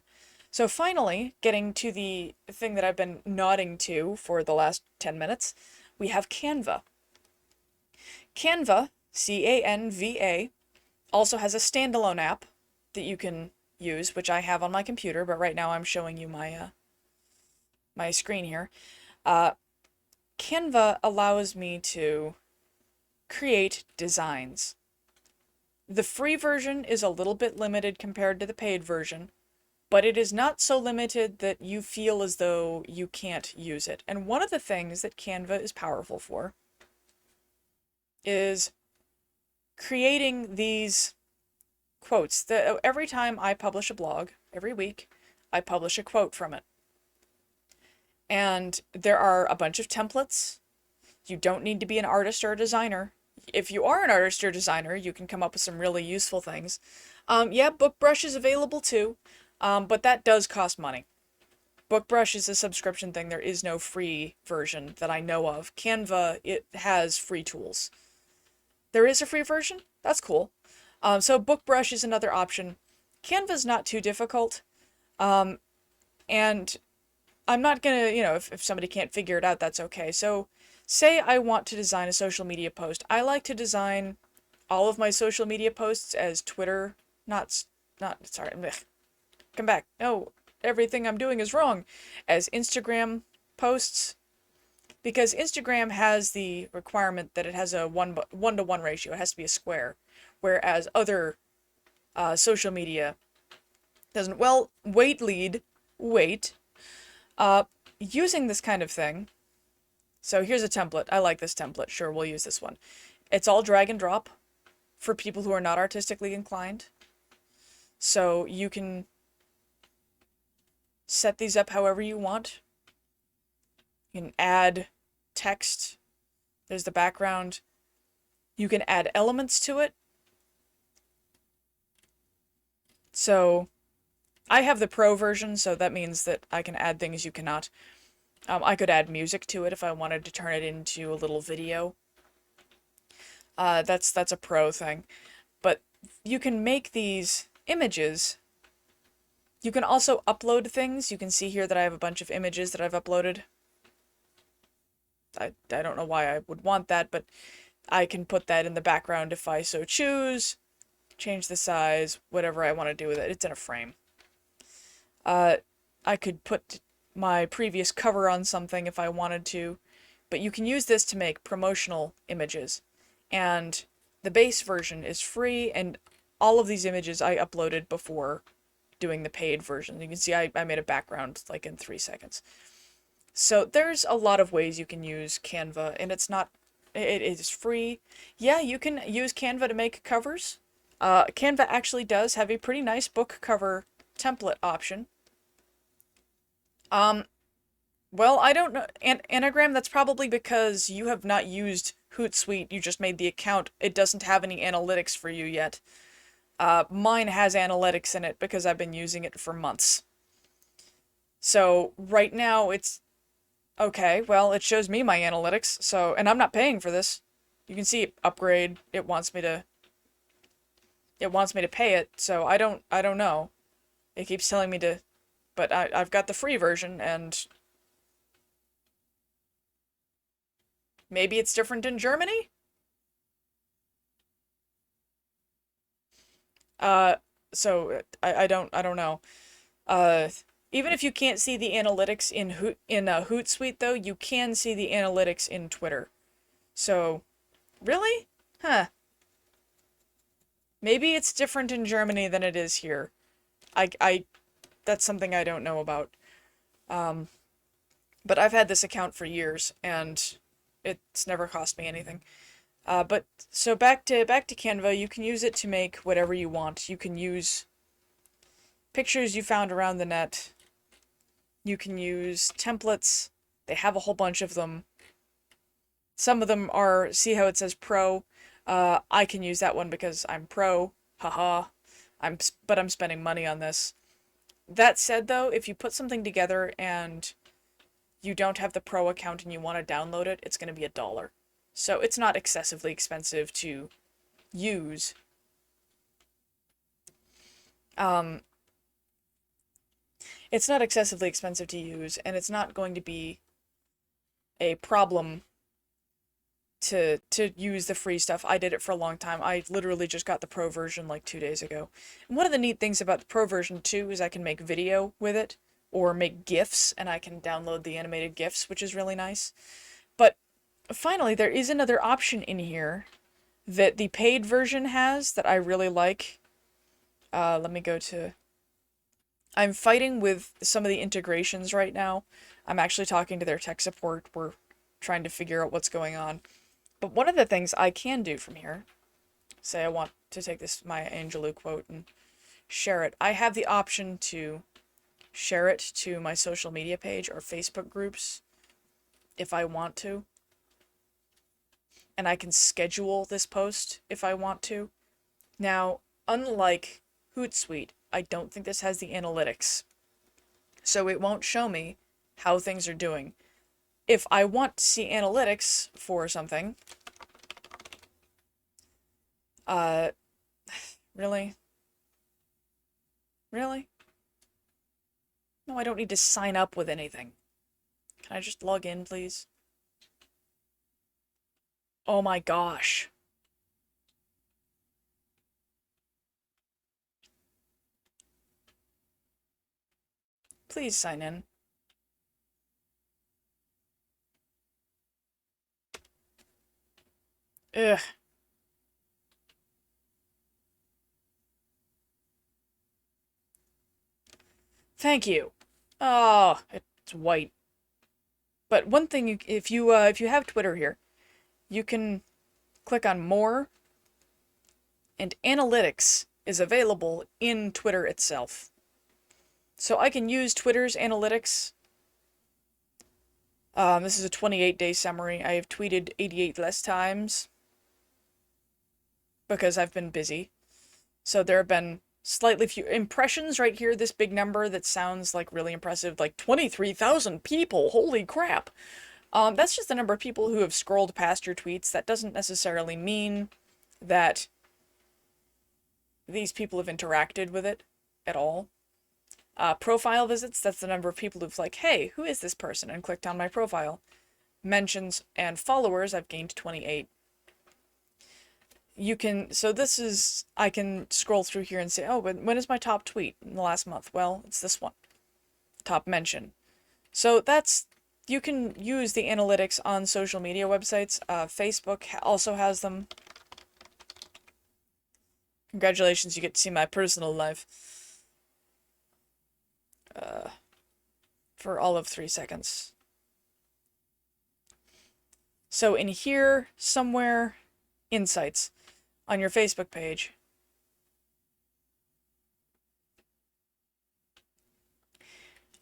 So finally, getting to the thing that I've been nodding to for the last 10 minutes, we have Canva. Canva, C-A-N-V-A, also has a standalone app that you can use, which I have on my computer, but right now I'm showing you my my screen here. Canva allows me to create designs. The free version is a little bit limited compared to the paid version, but it is not so limited that you feel as though you can't use it. And one of the things that Canva is powerful for is creating these quotes. Every time I publish a blog, every week, I publish a quote from it. And there are a bunch of templates. You don't need to be an artist or a designer. If you are an artist or designer, you can come up with some really useful things. Yeah, BookBrush is available too, but that does cost money. BookBrush is a subscription thing. There is no free version that I know of. Canva, it has free tools. There is a free version? That's cool. So BookBrush is another option. Canva's not too difficult. And I'm not gonna, if somebody can't figure it out, that's okay. So say I want to design a social media post. I like to design all of my social media posts as Twitter, sorry, come back. No, everything I'm doing is wrong. As Instagram posts, because Instagram has the requirement that it has a 1-to-1 ratio. It has to be a square, whereas other social media doesn't. Well, wait. Using this kind of thing. So here's a template. I like this template. Sure, we'll use this one. It's all drag and drop for people who are not artistically inclined. So you can set these up however you want. You can add text. There's the background. You can add elements to it. So I have the pro version, so that means that I can add things you cannot. I could add music to it if I wanted to turn it into a little video. That's a pro thing. But you can make these images. You can also upload things. You can see here that I have a bunch of images that I've uploaded. I don't know why I would want that, but I can put that in the background if I so choose. Change the size, whatever I want to do with it. It's in a frame. I could put my previous cover on something if I wanted to, but you can use this to make promotional images. And the base version is free, and all of these images I uploaded before doing the paid version. You can see I made a background like in 3 seconds. So there's a lot of ways you can use Canva, and it is free. Yeah, you can use Canva to make covers. Canva actually does have a pretty nice book cover template option. Well, I don't know. Anagram, that's probably because you have not used Hootsuite, you just made the account. It doesn't have any analytics for you yet. Mine has analytics in it because I've been using it for months. So right now it's okay, well, it shows me my analytics, so, and I'm not paying for this. You can see upgrade, it wants me to pay it, so I don't know. It keeps telling me to, but I've got the free version, and maybe it's different in Germany? So I don't know. Uh, Even if you can't see the analytics in Hootsuite though, you can see the analytics in Twitter. So, really? Huh. Maybe it's different in Germany than it is here. That's something I don't know about. But I've had this account for years, and it's never cost me anything. But so back to Canva, you can use it to make whatever you want. You can use pictures you found around the net. You can use templates. They have a whole bunch of them. Some of them are, see how it says pro? I can use that one because I'm pro. Haha. But I'm spending money on this. That said though, if you put something together and you don't have the pro account and you want to download it, it's going to be $1. So it's not excessively expensive to use. It's not excessively expensive to use, and it's not going to be a problem to use the free stuff. I did it for a long time. I literally just got the pro version like 2 days ago. And one of the neat things about the pro version too is I can make video with it, or make GIFs, and I can download the animated GIFs, which is really nice. But finally, there is another option in here that the paid version has that I really like. Let me go to... I'm fighting with some of the integrations right now. I'm actually talking to their tech support. We're trying to figure out what's going on. But one of the things I can do from here, say I want to take this Maya Angelou quote and share it. I have the option to share it to my social media page or Facebook groups if I want to. And I can schedule this post if I want to. Now, unlike Hootsuite, I don't think this has the analytics. So it won't show me how things are doing. If I want to see analytics for something, really? Really? No, I don't need to sign up with anything. Can I just log in, please? Oh my gosh. Please sign in. Ugh. Thank you. Oh, it's white. But one thing, if you have Twitter here, you can click on More, and Analytics is available in Twitter itself. So I can use Twitter's analytics. This is a 28-day summary. I have tweeted 88 less times because I've been busy. So there have been slightly few impressions right here, this big number that sounds like really impressive, like 23,000 people, holy crap. That's just the number of people who have scrolled past your tweets. That doesn't necessarily mean that these people have interacted with it at all. Profile visits, that's the number of people who've like, hey, who is this person? And clicked on my profile. Mentions and followers, I've gained 28. You can, so this is, I can scroll through here and say, oh, but when is my top tweet in the last month? Well, it's this one. Top mention. So that's, you can use the analytics on social media websites. Facebook also has them. Congratulations, you get to see my personal life. for all of 3 seconds. So in here, somewhere, Insights, on your Facebook page,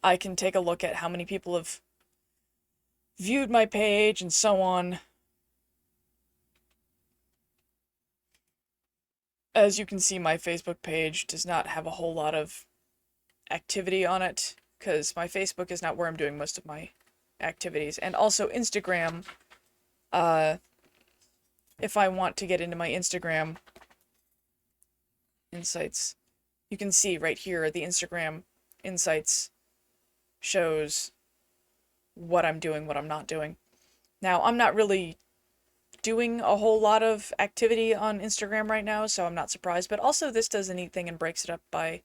I can take a look at how many people have viewed my page and so on. As you can see, my Facebook page does not have a whole lot of activity on it, because my Facebook is not where I'm doing most of my activities. And also Instagram, if I want to get into my Instagram Insights, you can see right here, the Instagram Insights shows what I'm doing, what I'm not doing. Now, I'm not really doing a whole lot of activity on Instagram right now, so I'm not surprised. But also, this does a neat thing and breaks it up by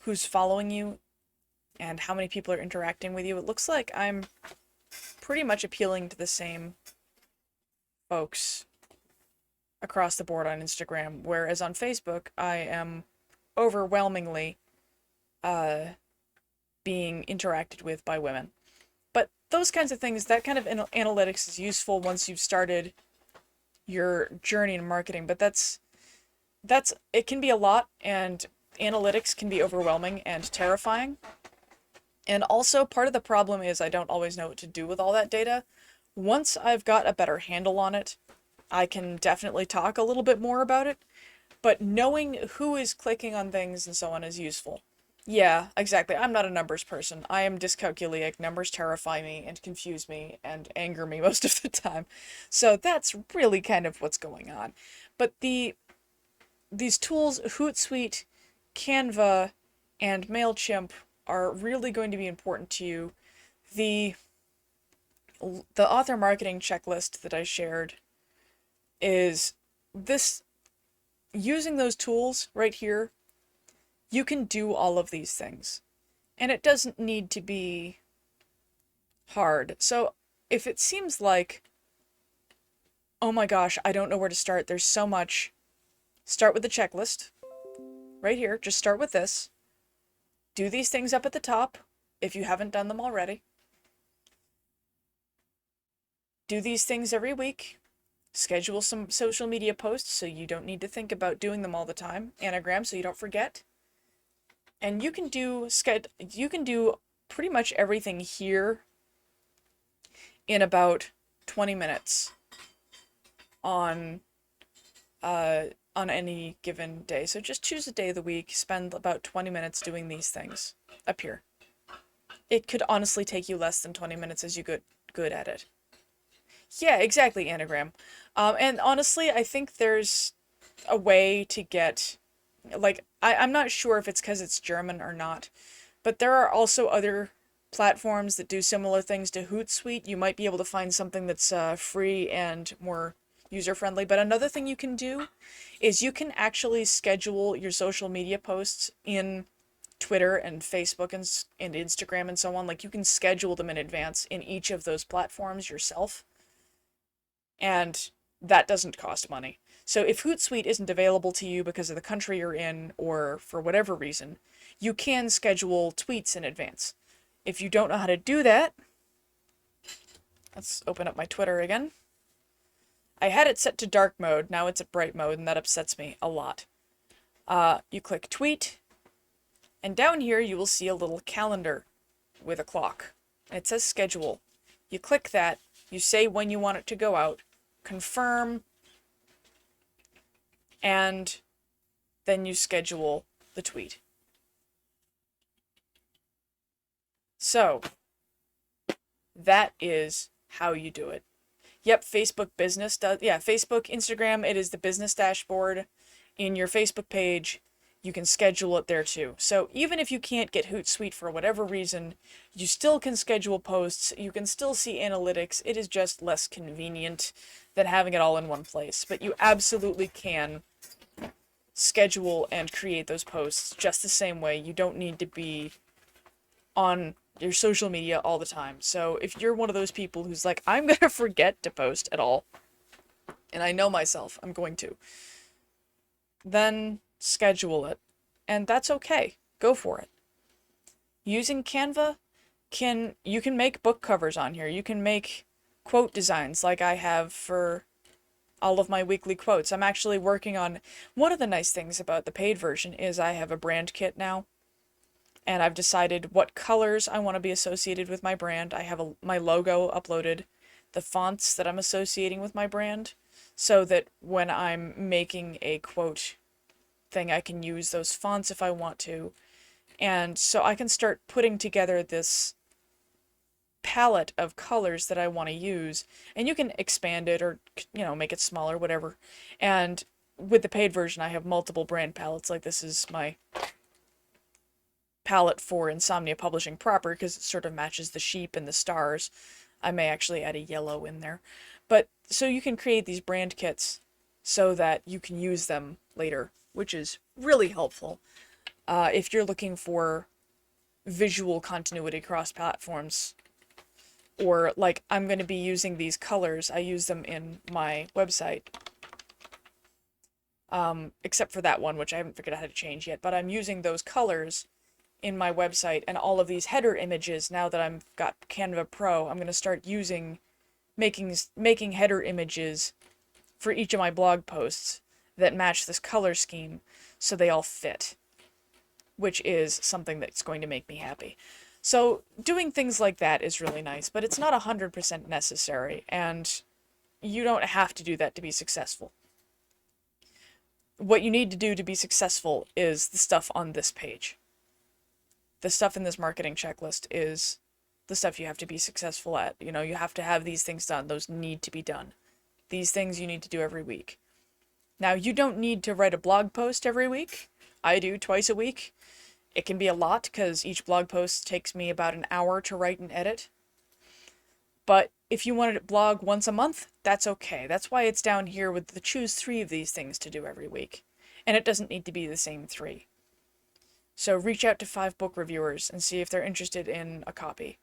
who's following you and how many people are interacting with you. It looks like I'm pretty much appealing to the same folks across the board on Instagram, whereas on Facebook, I am overwhelmingly being interacted with by women. But those kinds of things, that kind of analytics is useful once you've started your journey in marketing, but that's it can be a lot, and analytics can be overwhelming and terrifying. And also, part of the problem is I don't always know what to do with all that data. Once I've got a better handle on it, I can definitely talk a little bit more about it, but knowing who is clicking on things and so on is useful. Yeah, exactly. I'm not a numbers person. I am dyscalculic. Numbers terrify me and confuse me and anger me most of the time. So that's really kind of what's going on. But these tools, Hootsuite, Canva, and MailChimp, are really going to be important to you. The author marketing checklist that I shared is this. Using those tools right here, you can do all of these things. And it doesn't need to be hard. So if it seems like, oh my gosh, I don't know where to start, there's so much, start with the checklist. Right here, just start with this. Do these things up at the top, if you haven't done them already. Do these things every week. Schedule some social media posts so you don't need to think about doing them all the time. Anagram so you don't forget. And you can do pretty much everything here in about 20 minutes on any given day. So just choose a day of the week, spend about 20 minutes doing these things up here. It could honestly take you less than 20 minutes as you get good at it. Yeah, exactly, Anagram. And honestly, I think there's a way to get, like, I'm not sure if it's because it's German or not, but there are also other platforms that do similar things to Hootsuite. You might be able to find something that's free and more user-friendly. But another thing you can do is you can actually schedule your social media posts in Twitter and Facebook and Instagram and so on. Like, you can schedule them in advance in each of those platforms yourself. And that doesn't cost money. So if Hootsuite isn't available to you because of the country you're in or for whatever reason, you can schedule tweets in advance. If you don't know how to do that, let's open up my Twitter again. I had it set to dark mode, now it's at bright mode, and that upsets me a lot. You click tweet, and down here you will see a little calendar with a clock. And it says schedule. You click that, you say when you want it to go out, confirm, and then you schedule the tweet. So, that is how you do it. Yep, Facebook Business does. Yeah, Facebook, Instagram, it is the business dashboard. In your Facebook page, you can schedule it there too. So even if you can't get Hootsuite for whatever reason, you still can schedule posts. You can still see analytics. It is just less convenient than having it all in one place. But you absolutely can schedule and create those posts just the same way. You don't need to be on your social media all the time. So if you're one of those people who's like, I'm gonna forget to post at all, and I know myself, I'm going to, then schedule it. And that's okay. Go for it. Using Canva, you can make book covers on here. You can make quote designs like I have for all of my weekly quotes. I'm actually working on one of the nice things about the paid version is I have a brand kit now, and I've decided what colors I want to be associated with my brand. I have my logo uploaded, the fonts that I'm associating with my brand, so that when I'm making a quote thing, I can use those fonts if I want to. And so I can start putting together this palette of colors that I want to use, and you can expand it or, make it smaller, whatever. And with the paid version, I have multiple brand palettes. Like this is my palette for Insomnia Publishing proper because it sort of matches the sheep and the stars. I may actually add a yellow in there. But so you can create these brand kits so that you can use them later, which is really helpful if you're looking for visual continuity across platforms. Or like I'm going to be using these colors, I use them in my website. Except for that one, which I haven't figured out how to change yet, but I'm using those colors in my website, and all of these header images, now that I've got Canva Pro, I'm going to start making header images for each of my blog posts that match this color scheme so they all fit, which is something that's going to make me happy. So doing things like that is really nice, but it's not 100% necessary, and you don't have to do that to be successful. What you need to do to be successful is the stuff on this page. The stuff in this marketing checklist is the stuff you have to be successful at. You have to have these things done. Those need to be done. These things you need to do every week. Now, you don't need to write a blog post every week. I do twice a week. It can be a lot because each blog post takes me about an hour to write and edit. But if you wanted to blog once a month, that's okay. That's why it's down here with the choose 3 of these things to do every week. And it doesn't need to be the same 3. So reach out to 5 book reviewers and see if they're interested in a copy.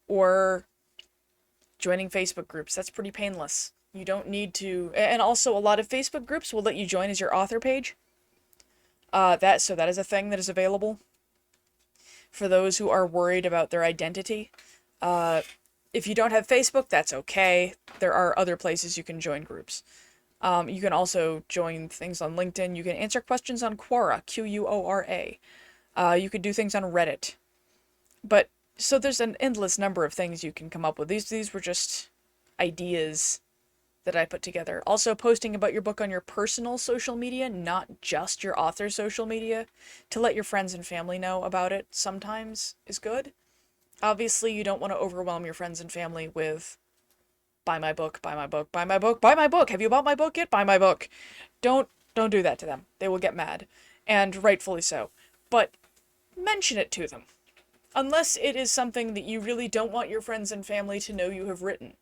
Or joining Facebook groups. That's pretty painless. You don't need to... And also, a lot of Facebook groups will let you join as your author page. That is a thing that is available for those who are worried about their identity. If you don't have Facebook, that's okay. There are other places you can join groups. You can also join things on LinkedIn. You can answer questions on Quora, Quora. You could do things on Reddit. But, so there's an endless number of things you can come up with. These were just ideas that I put together. Also, posting about your book on your personal social media, not just your author's social media, to let your friends and family know about it sometimes is good. Obviously, you don't want to overwhelm your friends and family with, buy my book, buy my book, buy my book, buy my book. Have you bought my book yet? Buy my book. Don't do that to them. They will get mad. And rightfully so. But mention it to them. Unless it is something that you really don't want your friends and family to know you have written.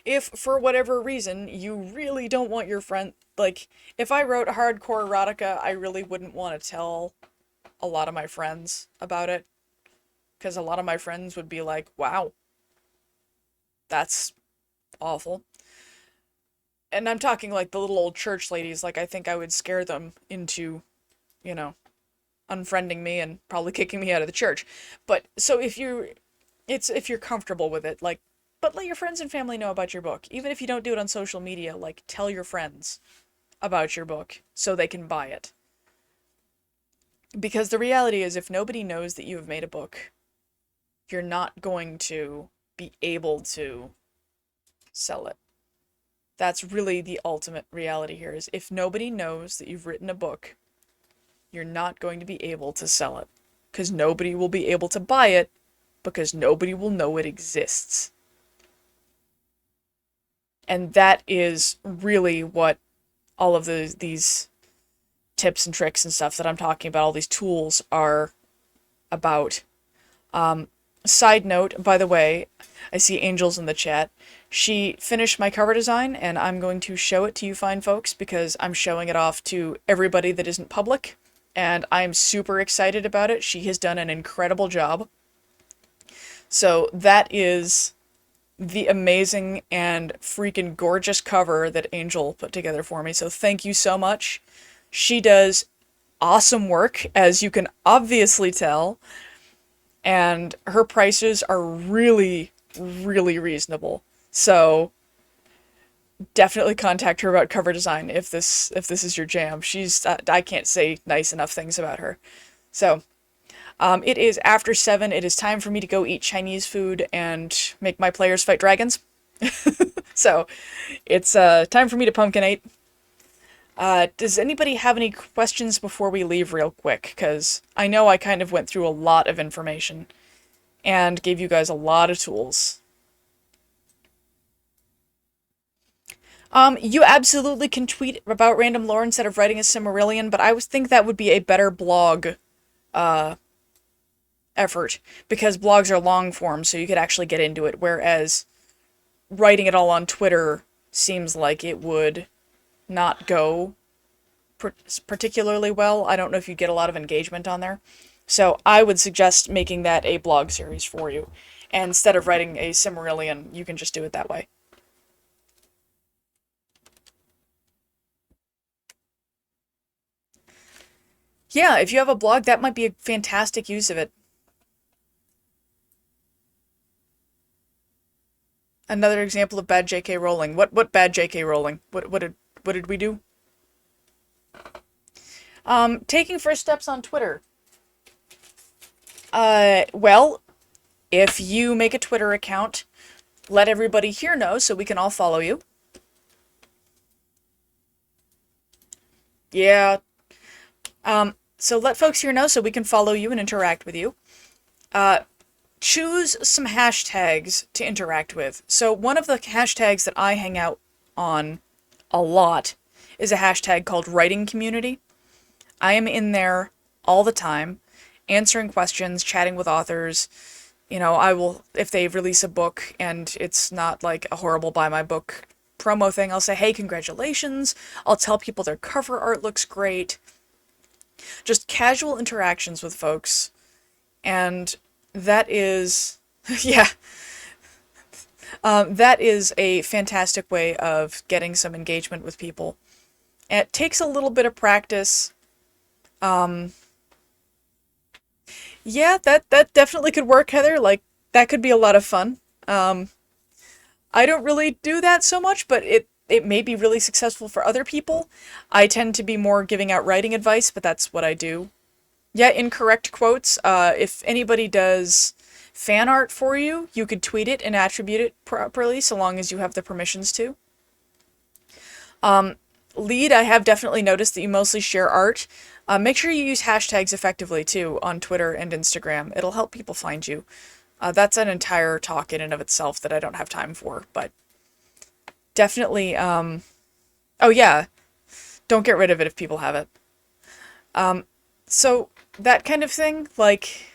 If, for whatever reason, you really don't want your friend... Like, if I wrote hardcore erotica, I really wouldn't want to tell a lot of my friends about it. Because a lot of my friends would be like, wow, that's awful. And I'm talking like the little old church ladies, like I think I would scare them into, unfriending me and probably kicking me out of the church. But so if you're comfortable with it, like, but let your friends and family know about your book. Even if you don't do it on social media, like tell your friends about your book so they can buy it. Because the reality is, if nobody knows that you have made a book, you're not going to be able to sell it. That's really the ultimate reality here, is if nobody knows that you've written a book, you're not going to be able to sell it. Because nobody will be able to buy it, because nobody will know it exists. And that is really what all of these tips and tricks and stuff that I'm talking about, all these tools, are about. Side note, by the way, I see Angels in the chat. She finished my cover design, and I'm going to show it to you fine folks, because I'm showing it off to everybody that isn't public, and I'm super excited about it. She has done an incredible job. So that is the amazing and freaking gorgeous cover that Angel put together for me, so thank you so much. She does awesome work, as you can obviously tell. and her prices are really, really reasonable. So definitely contact her about cover design if this is your jam. She's I can't say nice enough things about her. So it is after 7. It is time for me to go eat Chinese food and make my players fight dragons. So it's time for me to pumpkinate. Does anybody have any questions before we leave real quick? Because I know I kind of went through a lot of information and gave you guys a lot of tools. You absolutely can tweet about random lore instead of writing a Silmarillion, but I would think that would be a better blog effort, because blogs are long form, so you could actually get into it, whereas writing it all on Twitter seems like it would not go particularly well. I don't know if you get a lot of engagement on there. So I would suggest making that a blog series for you. And instead of writing a Silmarillion, you can just do it that way. Yeah, if you have a blog, that might be a fantastic use of it. Another example of bad J.K. Rowling. What bad J.K. Rowling? What did we do? Taking first steps on Twitter. Well, if you make a Twitter account, let everybody here know so we can all follow you. Yeah. So let folks here know so we can follow you and interact with you. Choose some hashtags to interact with. So one of the hashtags that I hang out on a lot is a hashtag called Writing Community. I am in there all the time, answering questions, chatting with authors. I will, if they release a book and it's not like a horrible buy my book promo thing, I'll say, hey, congratulations. I'll tell people their cover art looks great. Just casual interactions with folks. And that is, yeah, that is a fantastic way of getting some engagement with people. And it takes a little bit of practice. Yeah, that definitely could work, Heather. Like, that could be a lot of fun. I don't really do that so much, but it may be really successful for other people. I tend to be more giving out writing advice, but that's what I do. Yeah, incorrect quotes. If anybody does fan art for you, you could tweet it and attribute it properly, so long as you have the permissions to. Lead, I have definitely noticed that you mostly share art. Make sure you use hashtags effectively, too, on Twitter and Instagram. It'll help people find you. That's an entire talk in and of itself that I don't have time for, but definitely, oh yeah, don't get rid of it if people have it. So, that kind of thing, like,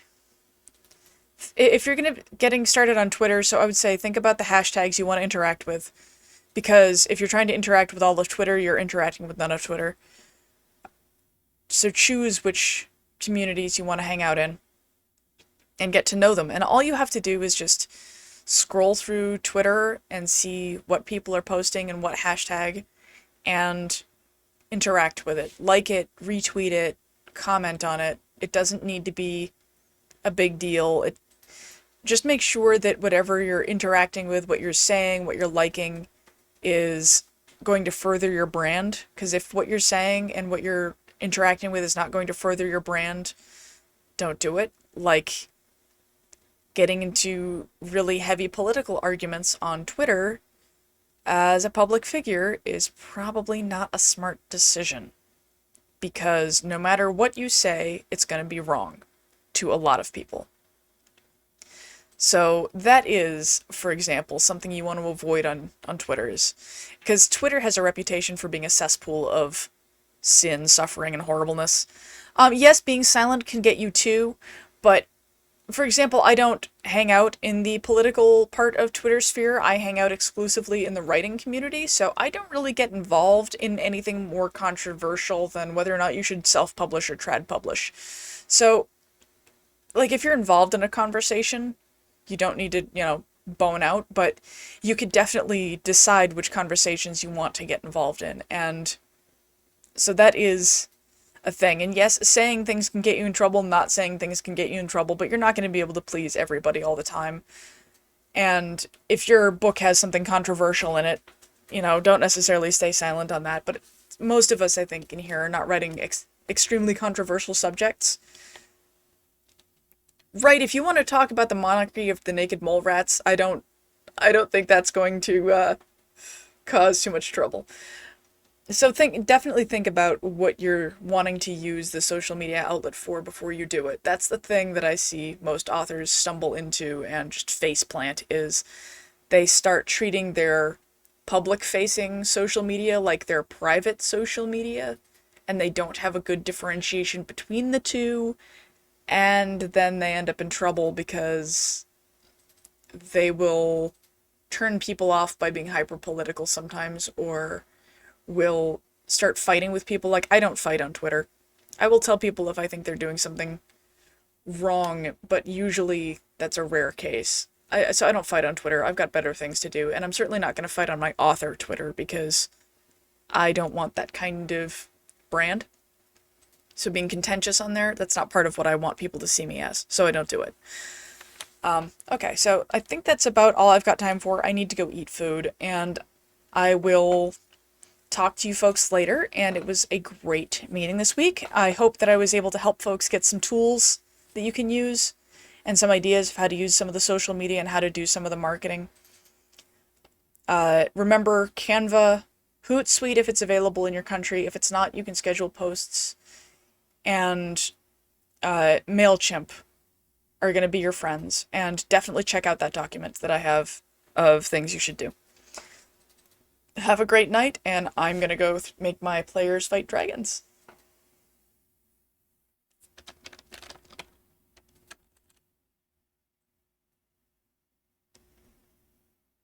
if you're getting started on Twitter, so I would say think about the hashtags you want to interact with, because if you're trying to interact with all of Twitter, you're interacting with none of Twitter. So choose which communities you want to hang out in and get to know them. And all you have to do is just scroll through Twitter and see what people are posting and what hashtag and interact with it. Like it, retweet it, comment on it. It doesn't need to be a big deal. Just make sure that whatever you're interacting with, what you're saying, what you're liking, is going to further your brand. Because if what you're saying and what you're interacting with is not going to further your brand, don't do it. Like, getting into really heavy political arguments on Twitter as a public figure is probably not a smart decision. Because no matter what you say, it's going to be wrong to a lot of people. So that is, for example, something you want to avoid on Twitter, is because Twitter has a reputation for being a cesspool of sin, suffering, and horribleness. Yes, being silent can get you too, but for example, I don't hang out in the political part of Twitter sphere. I hang out exclusively in the writing community, so I don't really get involved in anything more controversial than whether or not you should self-publish or trad publish. So, like, if you're involved in a conversation, you don't need to, bone out, but you could definitely decide which conversations you want to get involved in. And so that is a thing. And yes, saying things can get you in trouble, not saying things can get you in trouble, but you're not going to be able to please everybody all the time. And if your book has something controversial in it, don't necessarily stay silent on that. But most of us, I think, in here are not writing extremely controversial subjects. Right, if you want to talk about the monarchy of the naked mole rats, I don't think that's going to cause too much trouble. So definitely think about what you're wanting to use the social media outlet for before you do it. That's the thing that I see most authors stumble into and just faceplant is they start treating their public-facing social media like their private social media, and they don't have a good differentiation between the two, and then they end up in trouble because they will turn people off by being hyper-political sometimes, or will start fighting with people. Like, I don't fight on Twitter. I will tell people if I think they're doing something wrong, but usually that's a rare case. So I don't fight on Twitter. I've got better things to do, and I'm certainly not going to fight on my author Twitter because I don't want that kind of brand. So being contentious on there, that's not part of what I want people to see me as, so I don't do it. Okay, so I think that's about all I've got time for. I need to go eat food, and I will talk to you folks later, and it was a great meeting this week. I hope that I was able to help folks get some tools that you can use and some ideas of how to use some of the social media and how to do some of the marketing. Remember Canva, Hootsuite if it's available in your country. If it's not, you can schedule posts. And MailChimp are going to be your friends. And definitely check out that document that I have of things you should do. Have a great night, and I'm going to go make my players fight dragons.